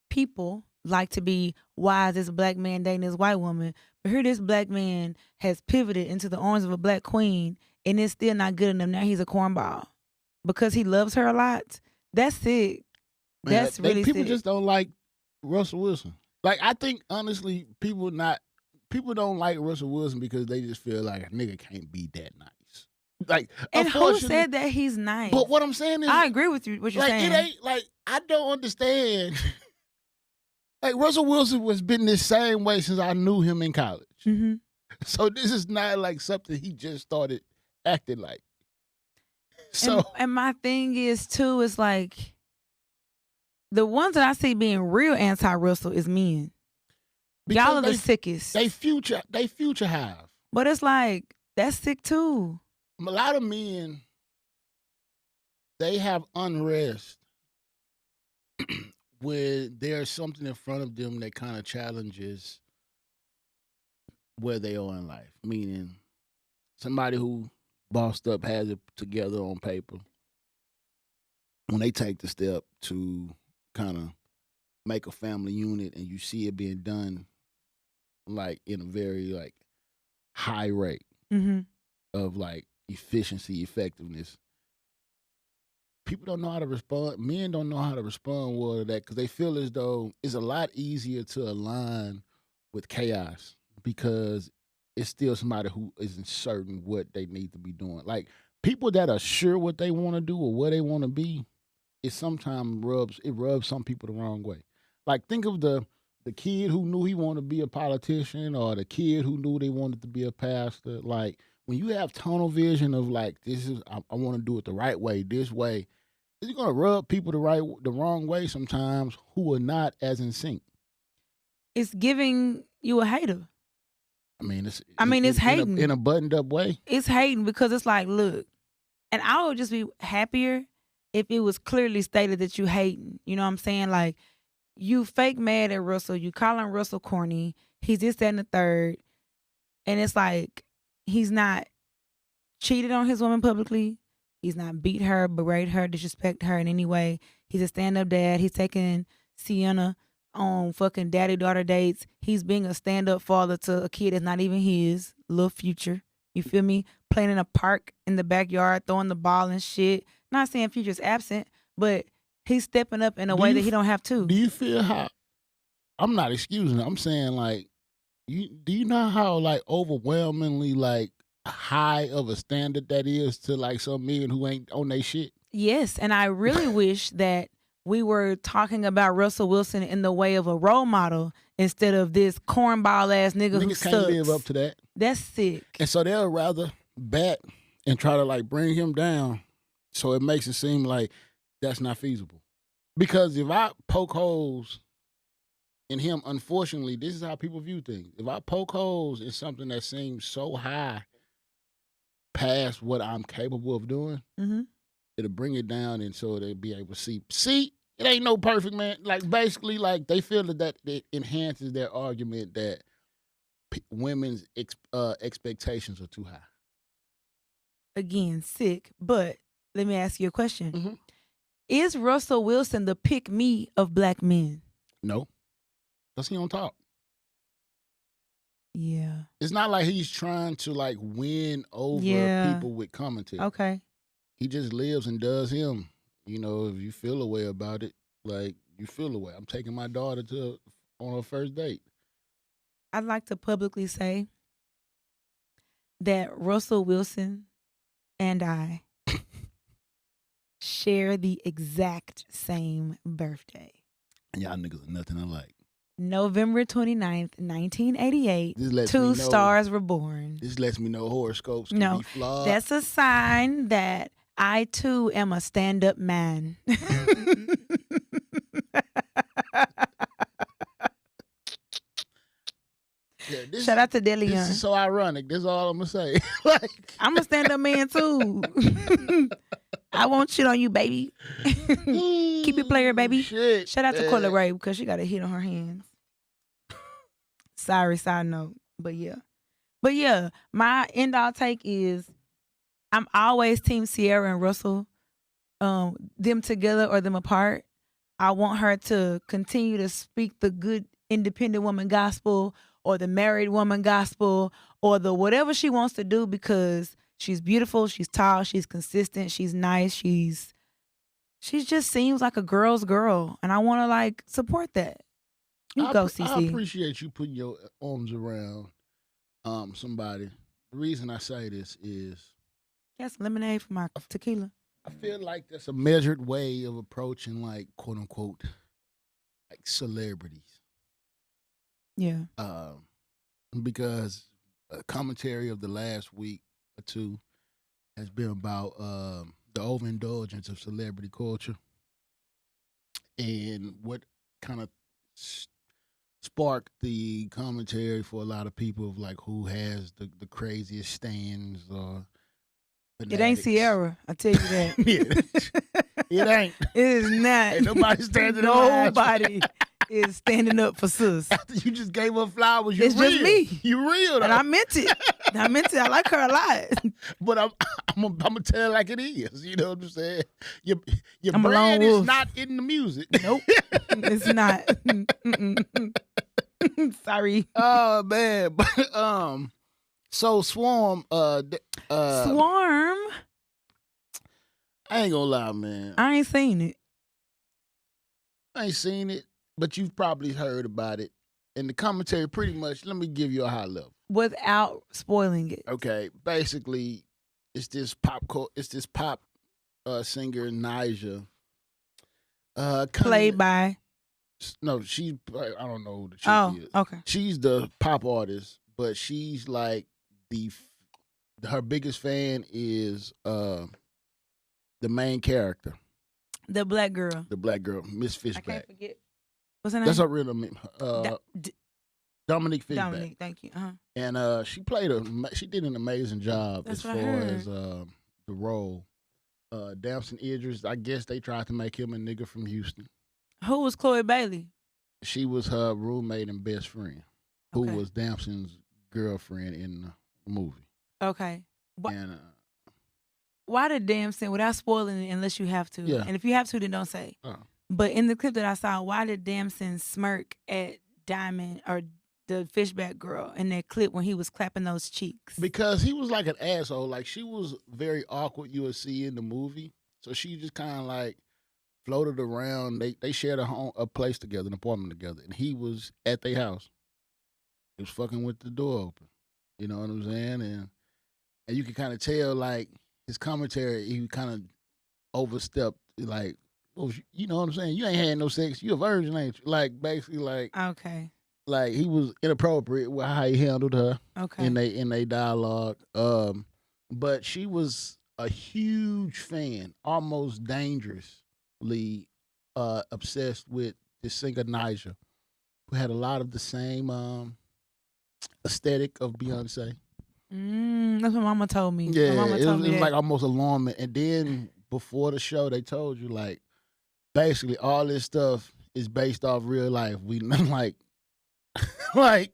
people like to be, why is this black man dating this white woman? But here this black man has pivoted into the arms of a black queen, and it's still not good enough. Now he's a cornball because he loves her a lot. That's sick. That's really people sick. Just don't like Russell Wilson. Like, I think honestly, people don't like Russell Wilson because they just feel like a nigga can't be that nice. Like, and who said that he's nice? But what I'm saying is, I agree with you. What you're saying? It ain't like, I don't understand. Like, Russell Wilson was been this same way since I knew him in college. Mm-hmm. So this is not like something he just started acting like. So and my thing is too, is like the ones that I see being real anti-Russell is men. Y'all are the sickest. They future have. But it's like, that's sick too. A lot of men, they have unrest when there's something in front of them that kind of challenges where they are in life. Meaning, somebody who bossed up, has it together on paper, when they take the step to kind of make a family unit and you see it being done like in a very like high rate of like efficiency, effectiveness. People don't know how to respond. Men don't know how to respond well to that because they feel as though it's a lot easier to align with chaos because it's still somebody who isn't certain what they need to be doing. Like, people that are sure what they want to do or where they want to be, it sometimes rubs some people the wrong way. Like, think of the kid who knew he wanted to be a politician or the kid who knew they wanted to be a pastor. Like, when you have tunnel vision of like, I want to do it the right way, this way, it's going to rub people the wrong way sometimes who are not as in sync. It's giving you a hater. I mean, it's hating. In a buttoned up way. It's hating because it's like, look, and I would just be happier if it was clearly stated that you hating. You know what I'm saying? Like, you fake mad at Russell, you calling Russell corny, he's this, that, and the third. And it's like, he's not cheated on his woman publicly. He's not beat her, berate her, disrespect her in any way. He's a stand-up dad. He's taking Sienna on fucking daddy-daughter dates. He's being a stand-up father to a kid that's not even his, little Future. You feel me? Playing in a park in the backyard, throwing the ball and shit. Not saying Future's absent, but he's stepping up in a way that he don't have to. Do you feel how, I'm not excusing it, I'm saying like, do you know how like overwhelmingly like high of a standard that is to like some men who ain't on their shit? Yes, and I really wish that we were talking about Russell Wilson in the way of a role model instead of this cornball ass nigga who Niggas sucks. can't live up to that. That's sick. And so they'll rather bet and try to like bring him down, so it makes it seem like that's not feasible. Because if I poke holes in him, unfortunately, this is how people view things. If I poke holes in something that seems so high past what I'm capable of doing, it'll bring it down, and so they'll be able to see, it ain't no perfect man. Like basically, like they feel that it enhances their argument that women's expectations are too high. Again, sick. But let me ask you a question. Is Russell Wilson the pick me of black men? No. Because he don't talk. Yeah. It's not like he's trying to like win over people with commentary. Okay. He just lives and does him. You know, if you feel a way about it, like you feel a way. I'm taking my daughter on her first date. I'd like to publicly say that Russell Wilson and I share the exact same birthday. And y'all niggas are nothing alike. November 29th, 1988, two stars were born. This lets me know horoscopes can be flawed. That's a sign that I, too, am a stand-up man. Yeah, shout out to Deleon. This is so ironic. That's all I'm going to say. I'm a stand-up man, too. I won't shit on you, baby. Keep it player, baby. Shit, shout out to Cola Ray because she got a hit on her hands. Sorry, side note. But yeah, my end-all take is I'm always team Sierra and Russell, them together or them apart. I want her to continue to speak the good independent woman gospel or the married woman gospel or the whatever she wants to do because she's beautiful, she's tall, she's consistent, she's nice, she just seems like a girl's girl. And I want to like support that. You go, CC. I appreciate you putting your arms around somebody. The reason I say this is... Got some lemonade for my tequila. I feel like that's a measured way of approaching, like, quote unquote, like celebrities. Yeah. Because a commentary of the last week or two has been about the overindulgence of celebrity culture and what kind of sparked the commentary for a lot of people of like who has the craziest stands or fanatics. It ain't Sierra, I tell you that. It ain't. It is not. Ain't nobody standing up. Nobody is standing up for sis. After you just gave her flowers, it's real. Just me. You real though. And I meant it. I like her a lot. But I'm gonna tell it like it is. You know what I'm saying? Your brand is not in the music. Nope. It's not. Sorry. Oh man. But so Swarm Swarm. I ain't gonna lie, man. I ain't seen it. But you've probably heard about it. And the commentary pretty much, let me give you a high level. Without spoiling it. Okay. Basically, it's this pop singer, Nyjah. Played by? No, I don't know who she is. Okay. She's the pop artist, but she's like her biggest fan is the main character. The black girl. Miss Fishback. I can't forget. What's her name? That's her real name. Dominique Fishback. Dominique, thank you. And she did an amazing job. That's as far as the role. Damson Idris, I guess they tried to make him a nigga from Houston. Who was Chloe Bailey? She was her roommate and best friend, who was Damson's girlfriend in the movie. Okay. Why did Damson, without spoiling it unless you have to, and if you have to, then don't say. But in the clip that I saw, why did Damson smirk at Diamond or the Fishback girl in that clip when he was clapping those cheeks? Because he was like an asshole. Like, she was very awkward, you would see in the movie. So she just kind of like floated around. They shared a place together, an apartment together. And he was at their house. He was fucking with the door open. You know what I'm saying? And you can kind of tell, like, his commentary, he kind of overstepped, like, well, you know what I'm saying? You ain't had no sex. You a virgin, ain't you? Like, basically, Okay. like he was inappropriate with how he handled her Okay. in they dialogue. But she was a huge fan, almost dangerously obsessed with the singer Niger, who had a lot of the same aesthetic of Beyonce. That's what Mama told me. Yeah, My mama told me it was that. like almost alarming. And then before the show, they told you like basically all this stuff is based off real life. We like like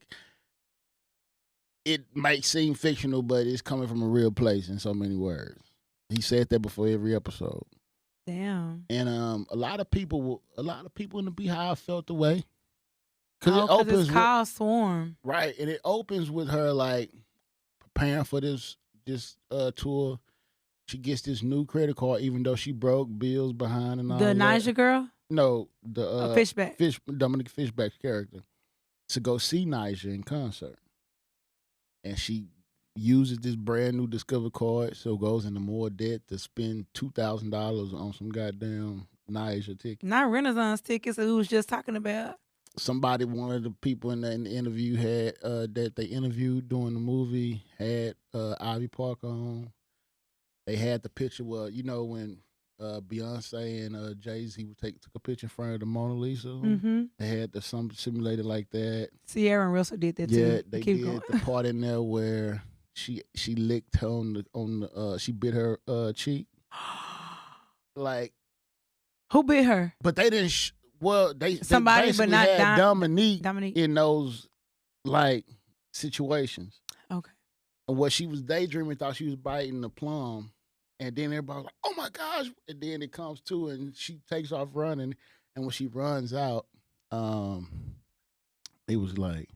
it might seem fictional, but it's coming from a real place in so many words. He said that before every episode. Damn. And a lot of people in the Beehive felt the way. Because it's called Swarm. Right, and it opens with her like preparing for this tour. She gets this new credit card, even though she broke bills behind and all The that. Niger girl? No, the Fishback. Dominic Fishback's character, to go see Niger in concert, and she uses this brand new Discover card, so goes into more debt to spend $2,000 on some goddamn Niger ticket. Not Renaissance tickets that we was just talking about. Somebody, one of the people in the interview had that they interviewed during the movie had Ivy Park on. They had the picture where, you know, when Beyonce and Jay-Z took a picture in front of the Mona Lisa. Mm-hmm. They had something simulated like that. Sierra and Russell did that too. Yeah, they did the part in there where she licked her on the she bit her cheek. Like, who bit her? But they didn't. Somebody, they but not had Dominique Dominique in those like situations. Okay. And what she was daydreaming, thought she was biting the plum, and then everybody was like, "Oh my gosh!" And then it comes to, and she takes off running, and when she runs out, it was like,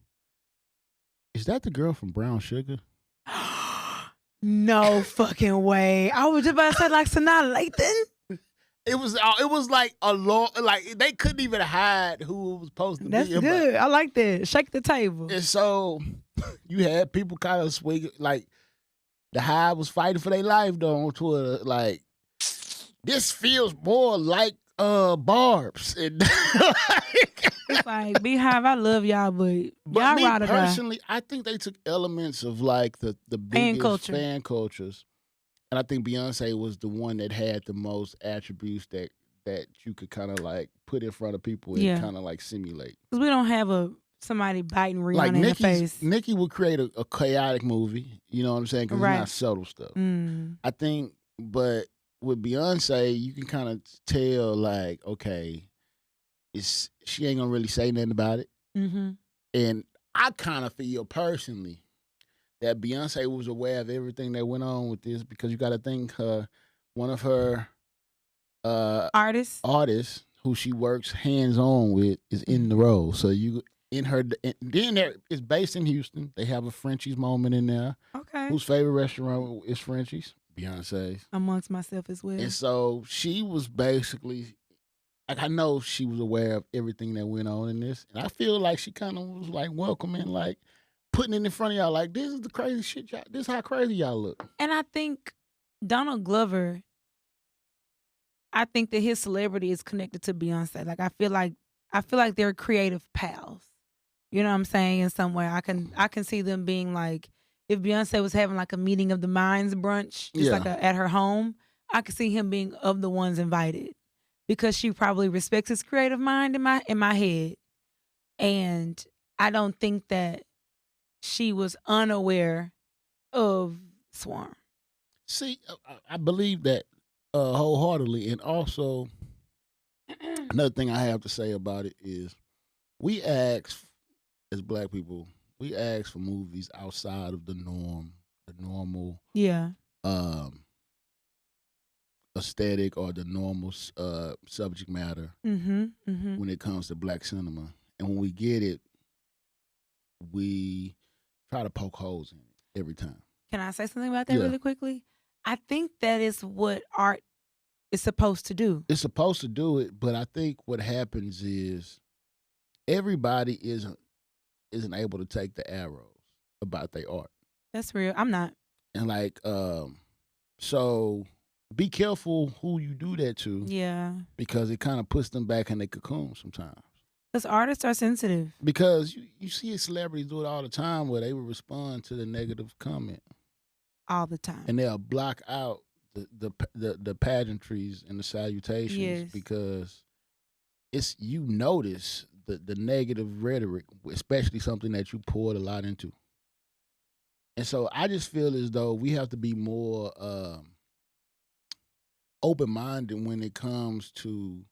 "Is that the girl from Brown Sugar?" No fucking way! I was just about to say like Sanaa Lathan. It was like a long, like they couldn't even hide who it was supposed to That's be. That's good. I like that. Shake the table. And so you had people kind of swing, like the Hive was fighting for their life though on Twitter. Like, this feels more like Barb's. And it's like, Beehive, I love y'all, but y'all me ride or die. personally, I think they took elements of like the biggest fan cultures. And I think Beyonce was the one that had the most attributes that you could kind of like put in front of people and kind of like simulate. Because we don't have somebody biting Rihanna in the face. Nicki would create a chaotic movie, you know what I'm saying? Because it's not subtle stuff. I think, but with Beyonce, you can kind of tell like, okay, she ain't gonna really say nothing about it. Mm-hmm. And I kind of feel personally that Beyonce was aware of everything that went on with this, because you got to think one of her artists who she works hands on with is in the role. So then it's based in Houston. They have a Frenchie's moment in there. Okay. Whose favorite restaurant is Frenchie's? Beyonce's. Amongst myself as well. And so she was basically, like, I know she was aware of everything that went on in this, and I feel like she kind of was like welcoming, like, putting it in front of y'all, like, this is the crazy shit, y'all. This is how crazy y'all look. And I think Donald Glover, I think that his celebrity is connected to Beyonce. Like, I feel like they're creative pals. You know what I'm saying? In some way, I can see them being like, if Beyonce was having like a meeting of the minds brunch, just like at her home, I could see him being of the ones invited, because she probably respects his creative mind in my head, and I don't think that she was unaware of Swarm. See, I believe that wholeheartedly. And also, another thing I have to say about it is, we ask, as Black people, we ask for movies outside of the norm, the normal aesthetic or the normal subject matter when it comes to Black cinema. And when we get it, we try to poke holes in it every time. Can I say something about that really quickly? I think that is what art is supposed to do. It's supposed to do it, but I think what happens is everybody isn't able to take the arrows about their art. That's real. I'm not. And like, so be careful who you do that to. Yeah. Because it kind of puts them back in their cocoon sometimes. Because artists are sensitive. Because you see celebrities do it all the time where they will respond to the negative comment. All the time. And they'll block out the pageantries and the salutations. Yes. Because you notice the negative rhetoric, especially something that you poured a lot into. And so I just feel as though we have to be more open-minded when it comes to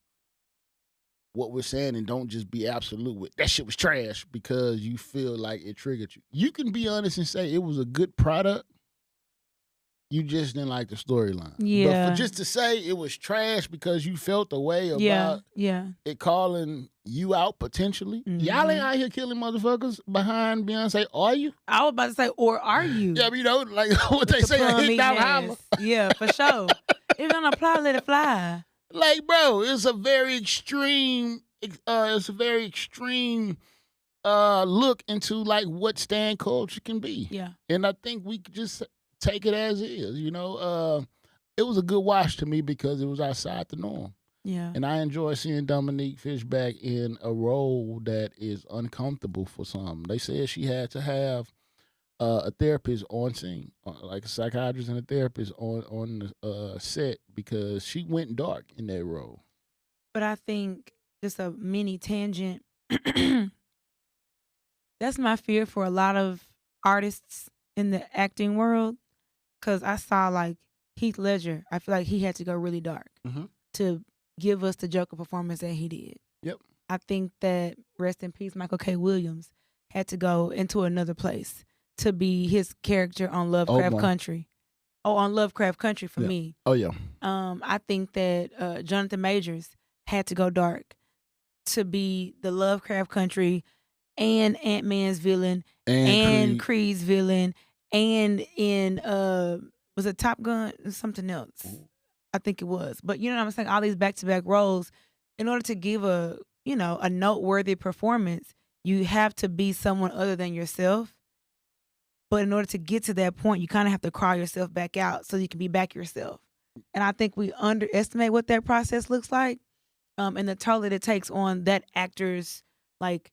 what we're saying, and don't just be absolute with that shit was trash because you feel like it triggered you. You can be honest and say it was a good product. You just didn't like the storyline. Yeah. But for just to say it was trash because you felt the way about it calling you out potentially. Mm-hmm. Y'all ain't out here killing motherfuckers behind Beyonce, are you? I was about to say, or are you? Yeah, you know, like what they say, hit down holler. Yeah, for sure. If you're gonna apply, let it fly. Like, bro, it's a very extreme look into like what stan culture can be. Yeah. And I think we could just take it as is, you know. It was a good watch to me because it was outside the norm. Yeah. And I enjoy seeing Dominique Fishback in a role that is uncomfortable for some. They said she had to have a therapist on scene, like a psychiatrist and a therapist on the set because she went dark in that role. But I think, just a mini tangent, that's my fear for a lot of artists in the acting world, because I saw like Heath Ledger. I feel like he had to go really dark to give us the Joker performance that he did. Yep. I think that, rest in peace, Michael K. Williams had to go into another place to be his character on Lovecraft Country. Oh, on Lovecraft Country for me. Oh, yeah. I think that Jonathan Majors had to go dark to be the Lovecraft Country and Ant-Man's villain and Creed's villain and in, was it Top Gun? Something else. I think it was. But you know what I'm saying? All these back-to-back roles, in order to give a noteworthy performance, you have to be someone other than yourself. But in order to get to that point, you kind of have to crawl yourself back out so you can be back yourself. And I think we underestimate what that process looks like, and the toll that it takes on that actor's like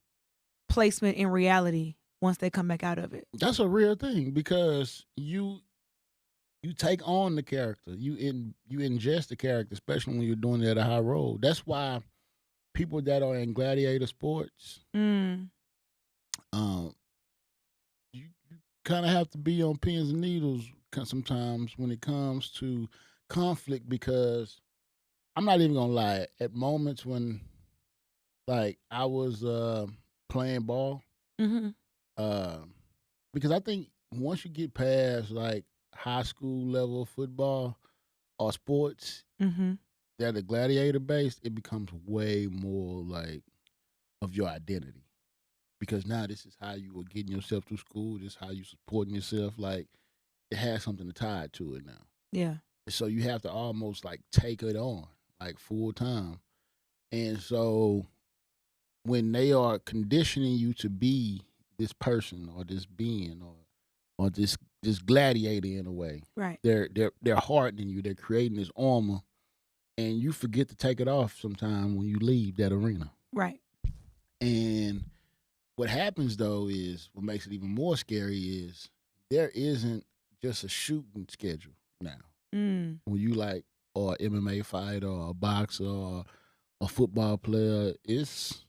placement in reality once they come back out of it. That's a real thing because you take on the character, you ingest the character, especially when you're doing it at a high role. That's why people that are in gladiator sports, you kind of have to be on pins and needles sometimes when it comes to conflict, because I'm not even gonna lie, at moments when like I was playing ball, because I think once you get past like high school level football or sports that are gladiator based, it becomes way more like of your identity. Because now this is how you are getting yourself through school. This is how you supporting yourself. Like, it has something to tie to it now. Yeah. So you have to almost like take it on, like full time. And so when they are conditioning you to be this person or this being or this gladiator in a way, right? They're hardening you. They're creating this armor, and you forget to take it off sometime when you leave that arena. Right. And what happens though is, what makes it even more scary is there isn't just a shooting schedule now. When you like, or MMA fighter or a boxer or a football player, it's,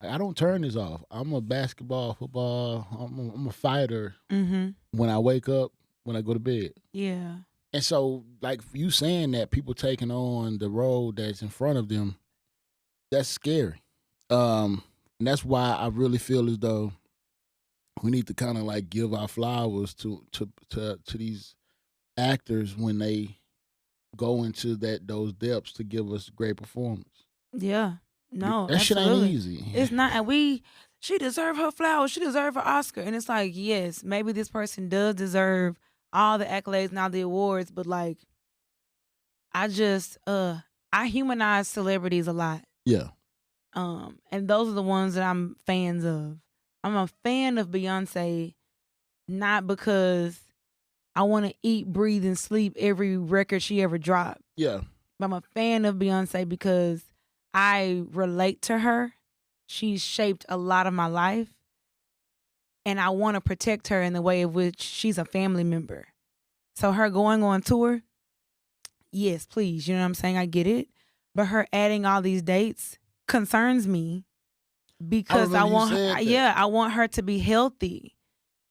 I don't turn this off. I'm a basketball, football, I'm a fighter when I wake up, when I go to bed. Yeah. And so like you saying that, people taking on the role that's in front of them, that's scary. And that's why I really feel as though we need to kind of like give our flowers to these actors when they go into those depths to give us great performance. Yeah. No, that absolutely. Shit ain't easy. It's not. And she deserved her flowers. She deserved her Oscar. And it's like, yes, maybe this person does deserve all the accolades and all the awards, but like, I humanize celebrities a lot. Yeah. And those are the ones that I'm fans of. I'm a fan of Beyonce, not because I want to eat, breathe, and sleep every record she ever dropped. Yeah. I'm a fan of Beyonce because I relate to her. She's shaped a lot of my life. And I want to protect her in the way of which she's a family member. So her going on tour, yes, please. You know what I'm saying? I get it. But her adding all these dates concerns me because I want her to be healthy.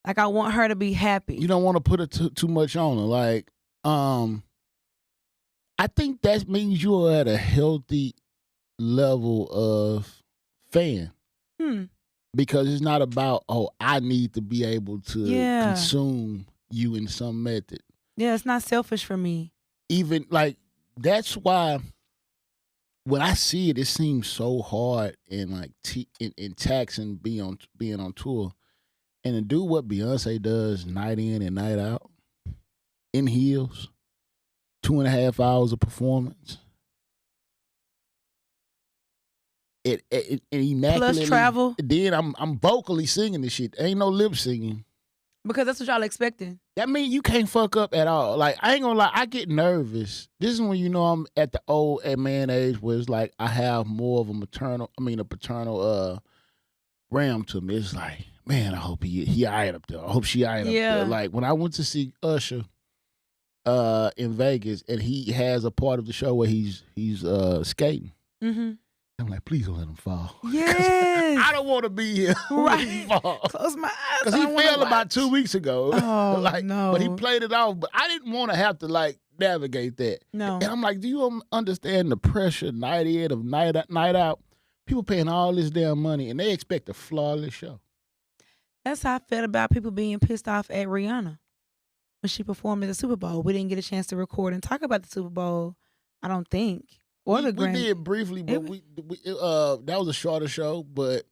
Like, I want her to be happy. You don't want to put it too much on her. Like, I think that means you're at a healthy level of fan. Because it's not about, I need to be able to consume you in some method. Yeah, it's not selfish for me. Even, like, that's why when I see it, it seems so hard and, like, in taxing being on tour. And to do what Beyonce does night in and night out, in heels, 2.5 hours of performance. It immaculately. Plus travel. Then I'm vocally singing this shit. Ain't no lip singing. Because that's what y'all expecting. That means you can't fuck up at all. Like, I ain't gonna lie, I get nervous. This is when you know I'm at the old man age where it's like I have more of a paternal ram to me. It's like, man, I hope he eyed up there. I hope she eyed up there. Like, when I went to see Usher in Vegas and he has a part of the show where he's skating. Mm-hmm. I'm like, please don't let him fall. Yes. I don't want to be here when he fall. Close my eyes. Because he fell about 2 weeks ago. Oh, no. But he played it off. But I didn't want to have to, like, navigate that. No. And I'm like, do you understand the pressure night in of night out? People paying all this damn money, and they expect a flawless show. That's how I felt about people being pissed off at Rihanna when she performed at the Super Bowl. We didn't get a chance to record and talk about the Super Bowl, I don't think. We did briefly, but that was a shorter show. But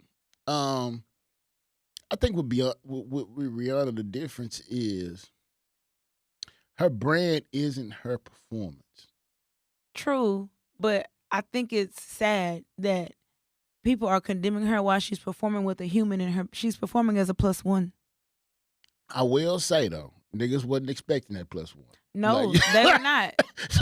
I think with Rihanna, the difference is her brand isn't her performance. True, but I think it's sad that people are condemning her while she's performing with a human in her. She's performing as a +1. I will say though, niggas wasn't expecting that +1. No, like, they were not.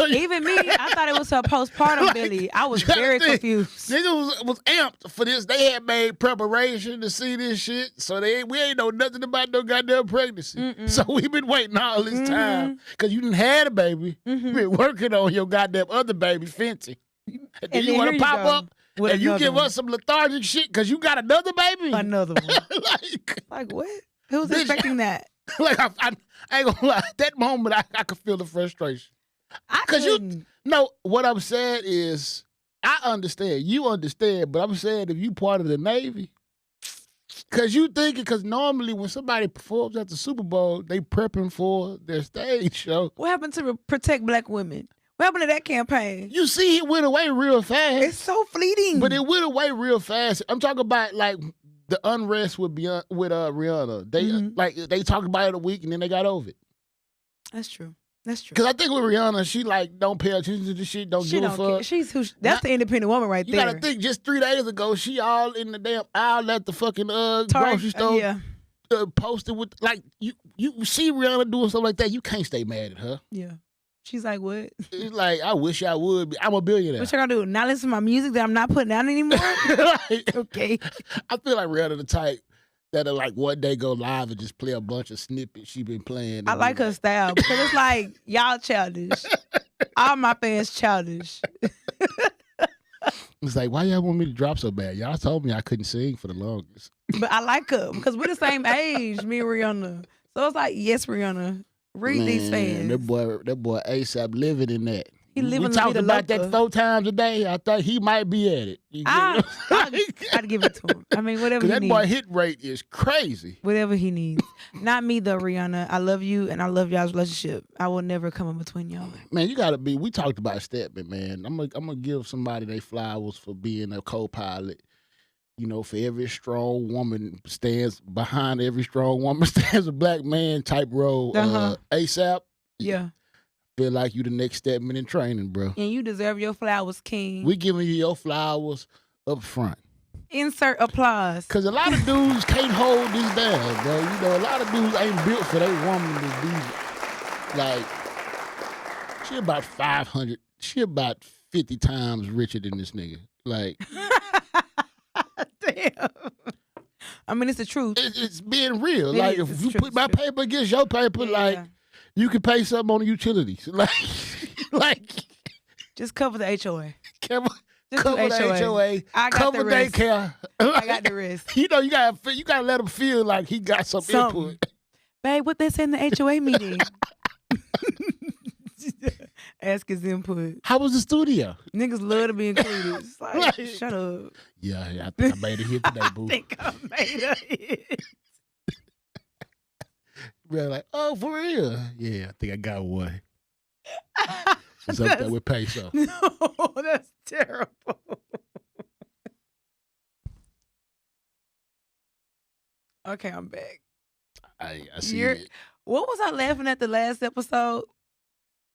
Even me, I thought it was her postpartum Billy. I was very confused. Niggas was amped for this. They had made preparation to see this shit, so we ain't know nothing about no goddamn pregnancy. Mm-mm. So we been waiting all this time because you didn't have a baby. You been working on your goddamn other baby, Fenty. And then you want to pop up and you give us some lethargic shit because you got another baby? Another one. like what? Who's expecting that? Like, I ain't gonna lie. At that moment, I could feel the frustration. Because what I'm saying is, I understand. You understand. But I'm saying if you part of the Navy, because normally when somebody performs at the Super Bowl, they prepping for their stage show. What happened to protect black women? What happened to that campaign? You see, it went away real fast. It's so fleeting. But it went away real fast. I'm talking about, like, the unrest with Rihanna. They talked about it a week and then they got over it. That's true. Because I think with Rihanna, she like don't pay attention to the shit, don't give a fuck. That's the independent woman right there. You gotta think, just 3 days ago, she all in the damn aisle at the fucking grocery store. Posted with, like, you see Rihanna doing stuff like that, you can't stay mad at her. Yeah. She's like, what? It's like, I wish I would be. I'm a billionaire. What you gonna do? Not listen to my music that I'm not putting out anymore? Okay. I feel like Rihanna the type that'll, like, one day go live and just play a bunch of snippets she been playing. I like her style because it's like, y'all childish. All my fans childish. It's like, why y'all want me to drop so bad? Y'all told me I couldn't sing for the longest. But I like her because we're the same age, me and Rihanna. So it's like, yes, Rihanna. Read these fans. That boy A$AP living in that. He living. We talked about that 4 times a day. I thought he might be at it. I'd give it to him. I mean, whatever he needs. That boy hit rate is crazy. Whatever he needs. Not me though, Rihanna. I love you and I love y'all's relationship. I will never come in between y'all. Man, you gotta be. We talked about Stepman, man. I'm gonna give somebody their flowers for being a co-pilot. You know, for every strong woman stands behind every strong woman stands a black man type role. A$AP. Yeah. Feel like you the next Stepman in training, bro. And you deserve your flowers, King. We giving you your flowers up front. Insert applause. Because a lot of dudes can't hold this down, bro. You know, a lot of dudes ain't built for their woman to be Like, she about 500. She about 50 times richer than this nigga. Like, damn. I mean, it's the truth. It's being real. Like, if you put my paper against your paper, Yeah. like, you can pay something on the utilities. Like, just cover the HOA. Cover Just the HOA. I got Cover the rest. daycare. I got the rest. You know, you gotta let him feel like he got some input. Babe, what they said in the HOA meeting? Ask his input. How was the studio? Niggas love to be included. It's like, shut up. Yeah, I think I made it here today, boo. I think I made it. We're like, oh, for real? Yeah, I think I got one. It's up there with peso. No, that's terrible. Okay, I'm back. I see it. What was I laughing at the last episode?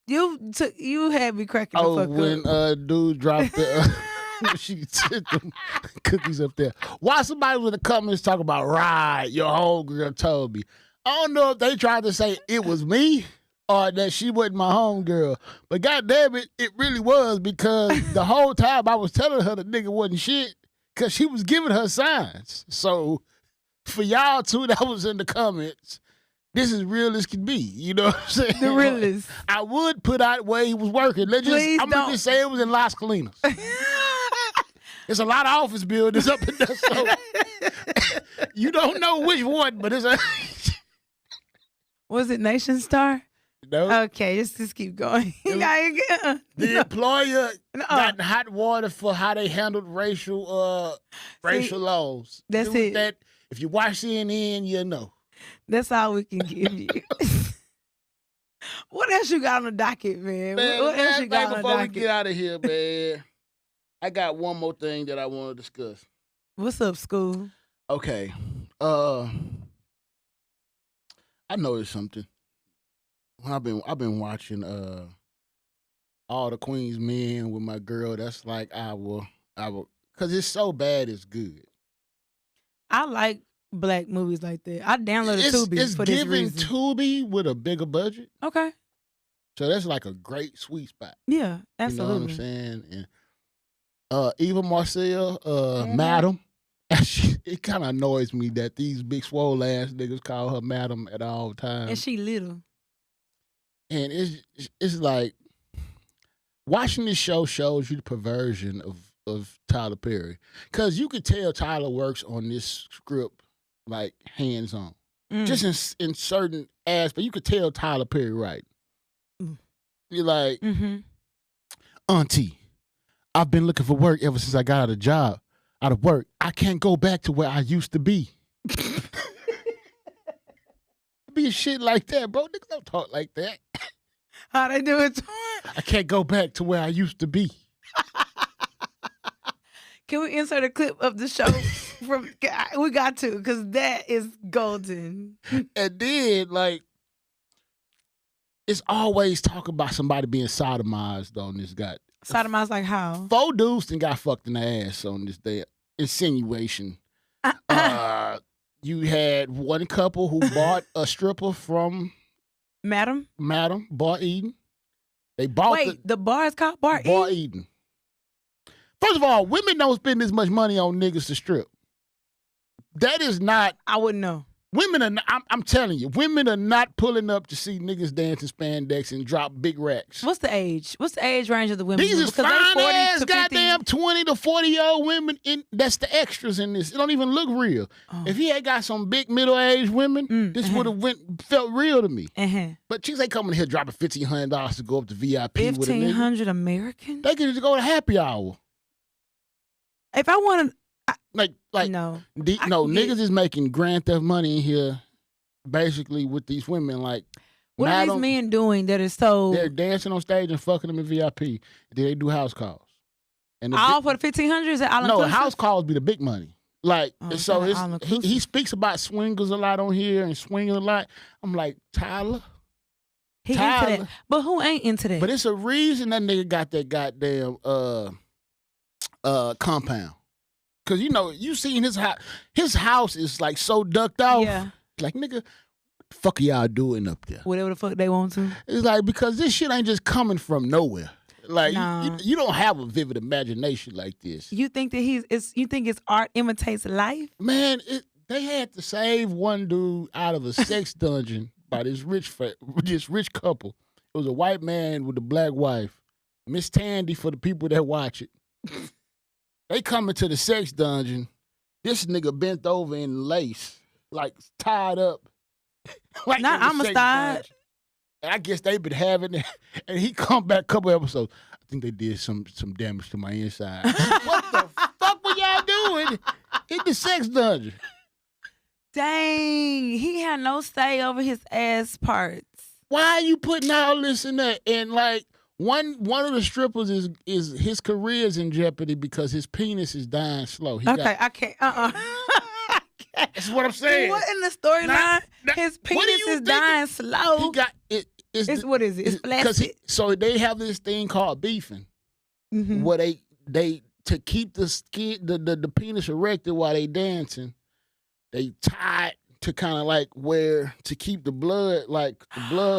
You had me cracking the fuck when up. Dude dropped the she took them cookies up there. Why somebody in the comments talk about right? Your homegirl told me. I don't know if they tried to say it was me or that she wasn't my homegirl. But goddamn it, it really was, because the whole time I was telling her the nigga wasn't shit because she was giving her signs. So for y'all two that was in the comments, this is real as can be. You know what I'm saying? The realest. I would put out where he was working. I'm gonna just say it was in Las Colinas. There's a lot of office buildings up in there, so you don't know which one, but it's a. Was it Nation Star? No. Okay, just keep going. The employer got in hot water for how they handled racial laws. That's it. That if you watch CNN, you'll know. That's all we can give you. What else you got on the docket, man? What else you got on the before docket? we get out of here, man, I got one more thing that I want to discuss. What's up, school? Okay. I noticed something. I've been watching All the Queen's Men with my girl. That's like I will, because it's so bad it's good. I like black movies like that. I downloaded Tubi for this reason. It's giving Tubi with a bigger budget. Okay. So that's like a great sweet spot. Yeah, absolutely. You know what I'm saying? And Eva Marcel, Mm-hmm. Madam. It kind of annoys me that these big swole ass niggas call her Madam at all times. And she little. And it's like watching this show shows you the perversion of Tyler Perry, because you could tell Tyler works on this script like hands on, just in certain aspects. You could tell Tyler Perry right. You're like, Auntie, I've been looking for work ever since I got out of work. I can't go back to where I used to be. Be shit like that, bro. Niggas don't talk like that. How they do it? I can't go back to where I used to be. Can we insert a clip of the show? We got to, because that is golden. And then, like, it's always talking about somebody being sodomized on this guy. Sodomized like how? 4 dudes done got fucked in the ass on this day. Insinuation. You had one couple who bought a stripper from Madam, Bar Eden. They bought the bar is called Bar Eden. First of all, women don't spend this much money on niggas to strip. That is not. I wouldn't know. Women are. I'm telling you, women are not pulling up to see niggas dance in spandex and drop big racks. What's the age? What's the age range of the women? These is fine ass goddamn 20 to 40-year-old women. That's the extras in this. It don't even look real. Oh. If he had got some big middle-aged women, this would have felt real to me. But chicks ain't coming here dropping $1,500 to go up to VIP with a nigga. $1,500 American? They could just go to happy hour. If I want to. No, niggas is making Grand Theft money in here, basically with these women. Like, what are these men doing that is so? They're dancing on stage and fucking them in VIP. Then they do house calls. And all for the $1,500? Is that all inclusive? No, house calls be the big money. Like, so he speaks about swingers a lot on here and swinging a lot. I'm like, Tyler. He into that. But who ain't into that? But it's a reason that nigga got that goddamn compound. Because, you know, you seen his house is like so ducked off. Yeah. Like, nigga, what fuck are y'all doing up there? Whatever the fuck they want to. It's like, because this shit ain't just coming from nowhere. Like, Nah. you don't have a vivid imagination like this. You think that you think his art imitates life? Man, they had to save one dude out of a sex dungeon by this rich couple. It was a white man with a black wife. Miss Tandy for the people that watch it. They come into the sex dungeon. This nigga bent over in lace, like tied up. Like Not Amistad. And I guess they been having it. And he come back a couple episodes. I think they did some damage to my inside. What the fuck were y'all doing in the sex dungeon? Dang, he had no say over his ass parts. Why are you putting all this in there? And like one of the strippers is his career's in jeopardy because his penis is dying slow. I can't. That's what I'm saying. What in the storyline? His penis is dying slow. He got it. What is it? It's flaccid. So they have this thing called beefing, where they to keep the skin the penis erected while they dancing, they tie it to kind of like where to keep the blood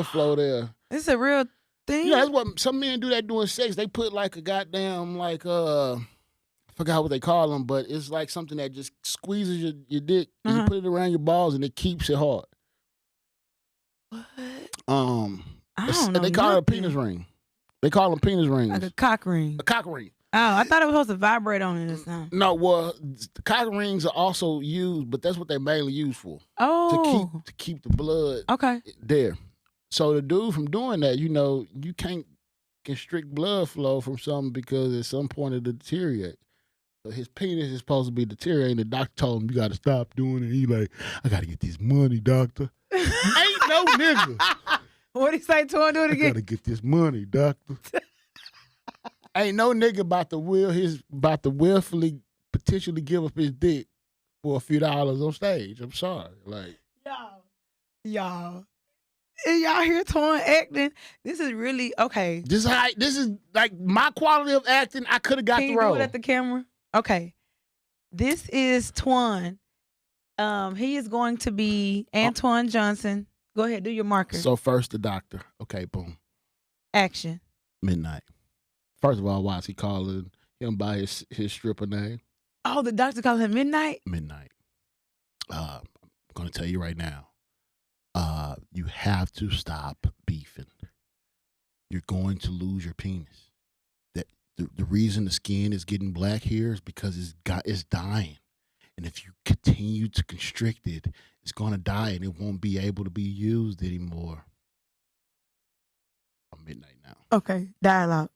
flow there. It's a real thing. Yeah, that's what some men do that during sex. They put like a goddamn I forgot what they call them, but it's like something that just squeezes your dick. And you put it around your balls and it keeps it hard. What? I don't know. They call it a penis ring. They call them penis rings. Like a cock ring. A cock ring. Oh, I thought it was supposed to vibrate on it or something. No, well, the cock rings are also used, but that's what they mainly use for. Oh. To keep the blood there. So the dude from doing that, you can't constrict blood flow from something because at some point it'll deteriorate. So his penis is supposed to be deteriorating. The doctor told him, you got to stop doing it. He like, I got to get this money, doctor. Ain't no nigga. What'd he say to him? Do it again. I got to get this money, doctor. Ain't no nigga about to willfully potentially give up his dick for a few dollars on stage. I'm sorry. Like, y'all. And y'all hear Antoine acting? This is really okay. This is like my quality of acting. I could have got the role. Can you do it at the camera? Okay. This is Twan. He is going to be Antoine Johnson. Go ahead, do your marker. So first the doctor. Okay, boom. Action. Midnight. First of all, why is he calling him by his stripper name? Oh, the doctor calling him Midnight? Midnight. I'm going to tell you right now. You have to stop beefing. You're going to lose your penis. That the reason the skin is getting black here is because it's dying. And if you continue to constrict it, it's going to die and it won't be able to be used anymore. I'm midnight now. Okay, dialogue.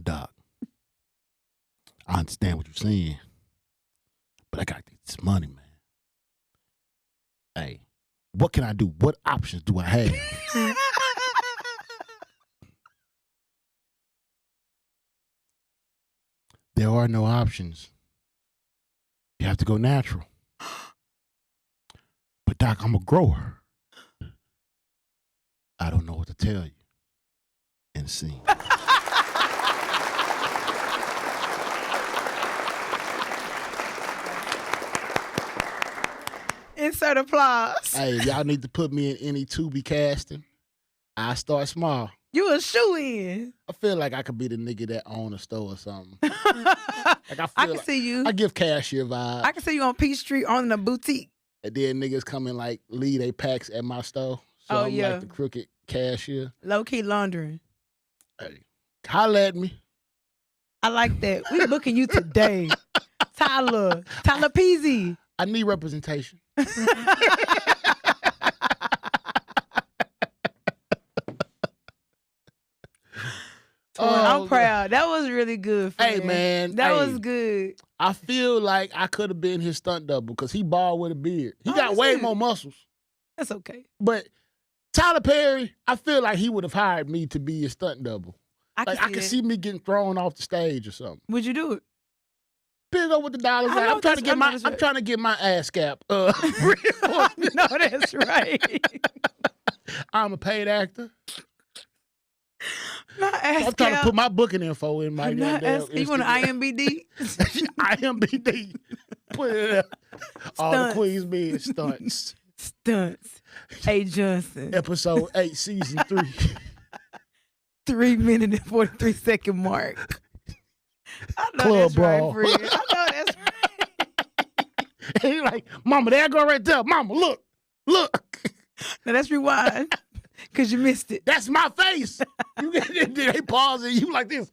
Doc, I understand what you're saying, but I got to get this money, man. Hey, what can I do? What options do I have? There are no options. You have to go natural. But Doc, I'm a grower. I don't know what to tell you. And see. Insert applause. Hey, y'all need to put me in any Tubi casting. I start small. You a shoe-in. I feel like I could be the nigga that own a store or something. I can see you. I give cashier vibe. I can see you on Peachtree owning a boutique. And then niggas come in like lead they packs at my store. So I'm like the crooked cashier. Low-key laundering. Hey, holla at me. I like that. We booking you today. Tyler Peasy. I need representation. I'm proud. That was really good. Hey, man. That was good. I feel like I could have been his stunt double because he bald with a beard. He got way more muscles. That's okay. But Tyler Perry, I feel like he would have hired me to be his stunt double. I can see me getting thrown off the stage or something. Would you do it? Depends on what the dollars are. I'm trying to get my ass cap. No, that's right. I'm a paid actor. I'm trying to put my booking info in my goddamn You want an IMBD? IMBD. Put it up. All the Queens being stunts. Stunts. A. Johnson. Ep.6, season 3. 3 minute and 43 second mark. I know Club that's brawl. right, friend. I know that's right. And he like, Mama, there I go right there. Mama, look. Now let's rewind. Because you missed it. That's my face. They pause and you like this.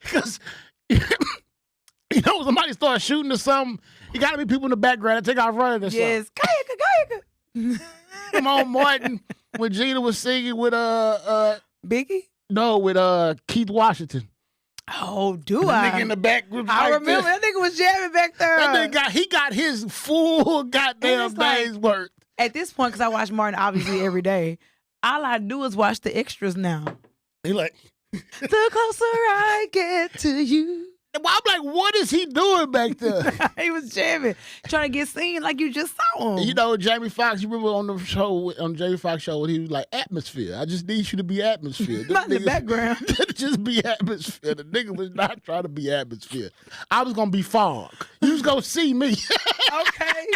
Because, you know, when somebody starts shooting or something, you got to be people in the background that take off running or something. Yes. Kayaka. Come on, Martin, when Gina was singing with Biggie? No, with Keith Washington. Oh, do the I? nigga in the back was I like remember this. that nigga was jamming back there. That nigga got his full goddamn day's worth. At this point, because I watch Martin obviously every day, all I do is watch the extras now. He like, the closer I get to you. I'm like, what is he doing back there? He was jamming, trying to get seen like you just saw him. You know, Jamie Foxx, you remember on the show, on the Jamie Foxx show, when he was like, atmosphere. I just need you to be atmosphere. Not in the background. Just be atmosphere. The nigga was not trying to be atmosphere. I was going to be fog. You was going to see me. Okay.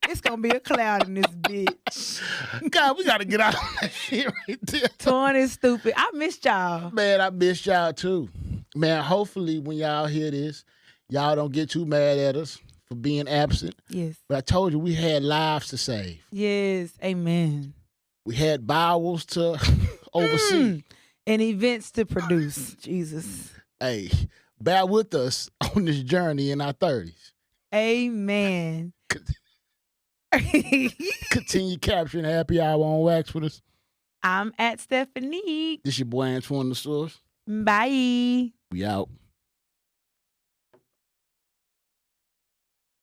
It's going to be a cloud in this bitch. God, we got to get out of that shit right there. Antoine is stupid. I missed y'all. Man, I missed y'all too. Man, hopefully when y'all hear this, y'all don't get too mad at us for being absent. Yes. But I told you we had lives to save. Yes. Amen. We had bowels to oversee. And events to produce. Jesus. Hey, bear with us on this journey in our 30s. Amen. Continue capturing Happy Hour on Wax with us. I'm at Stephanie. This your boy Antoine the Source. Bye. We out.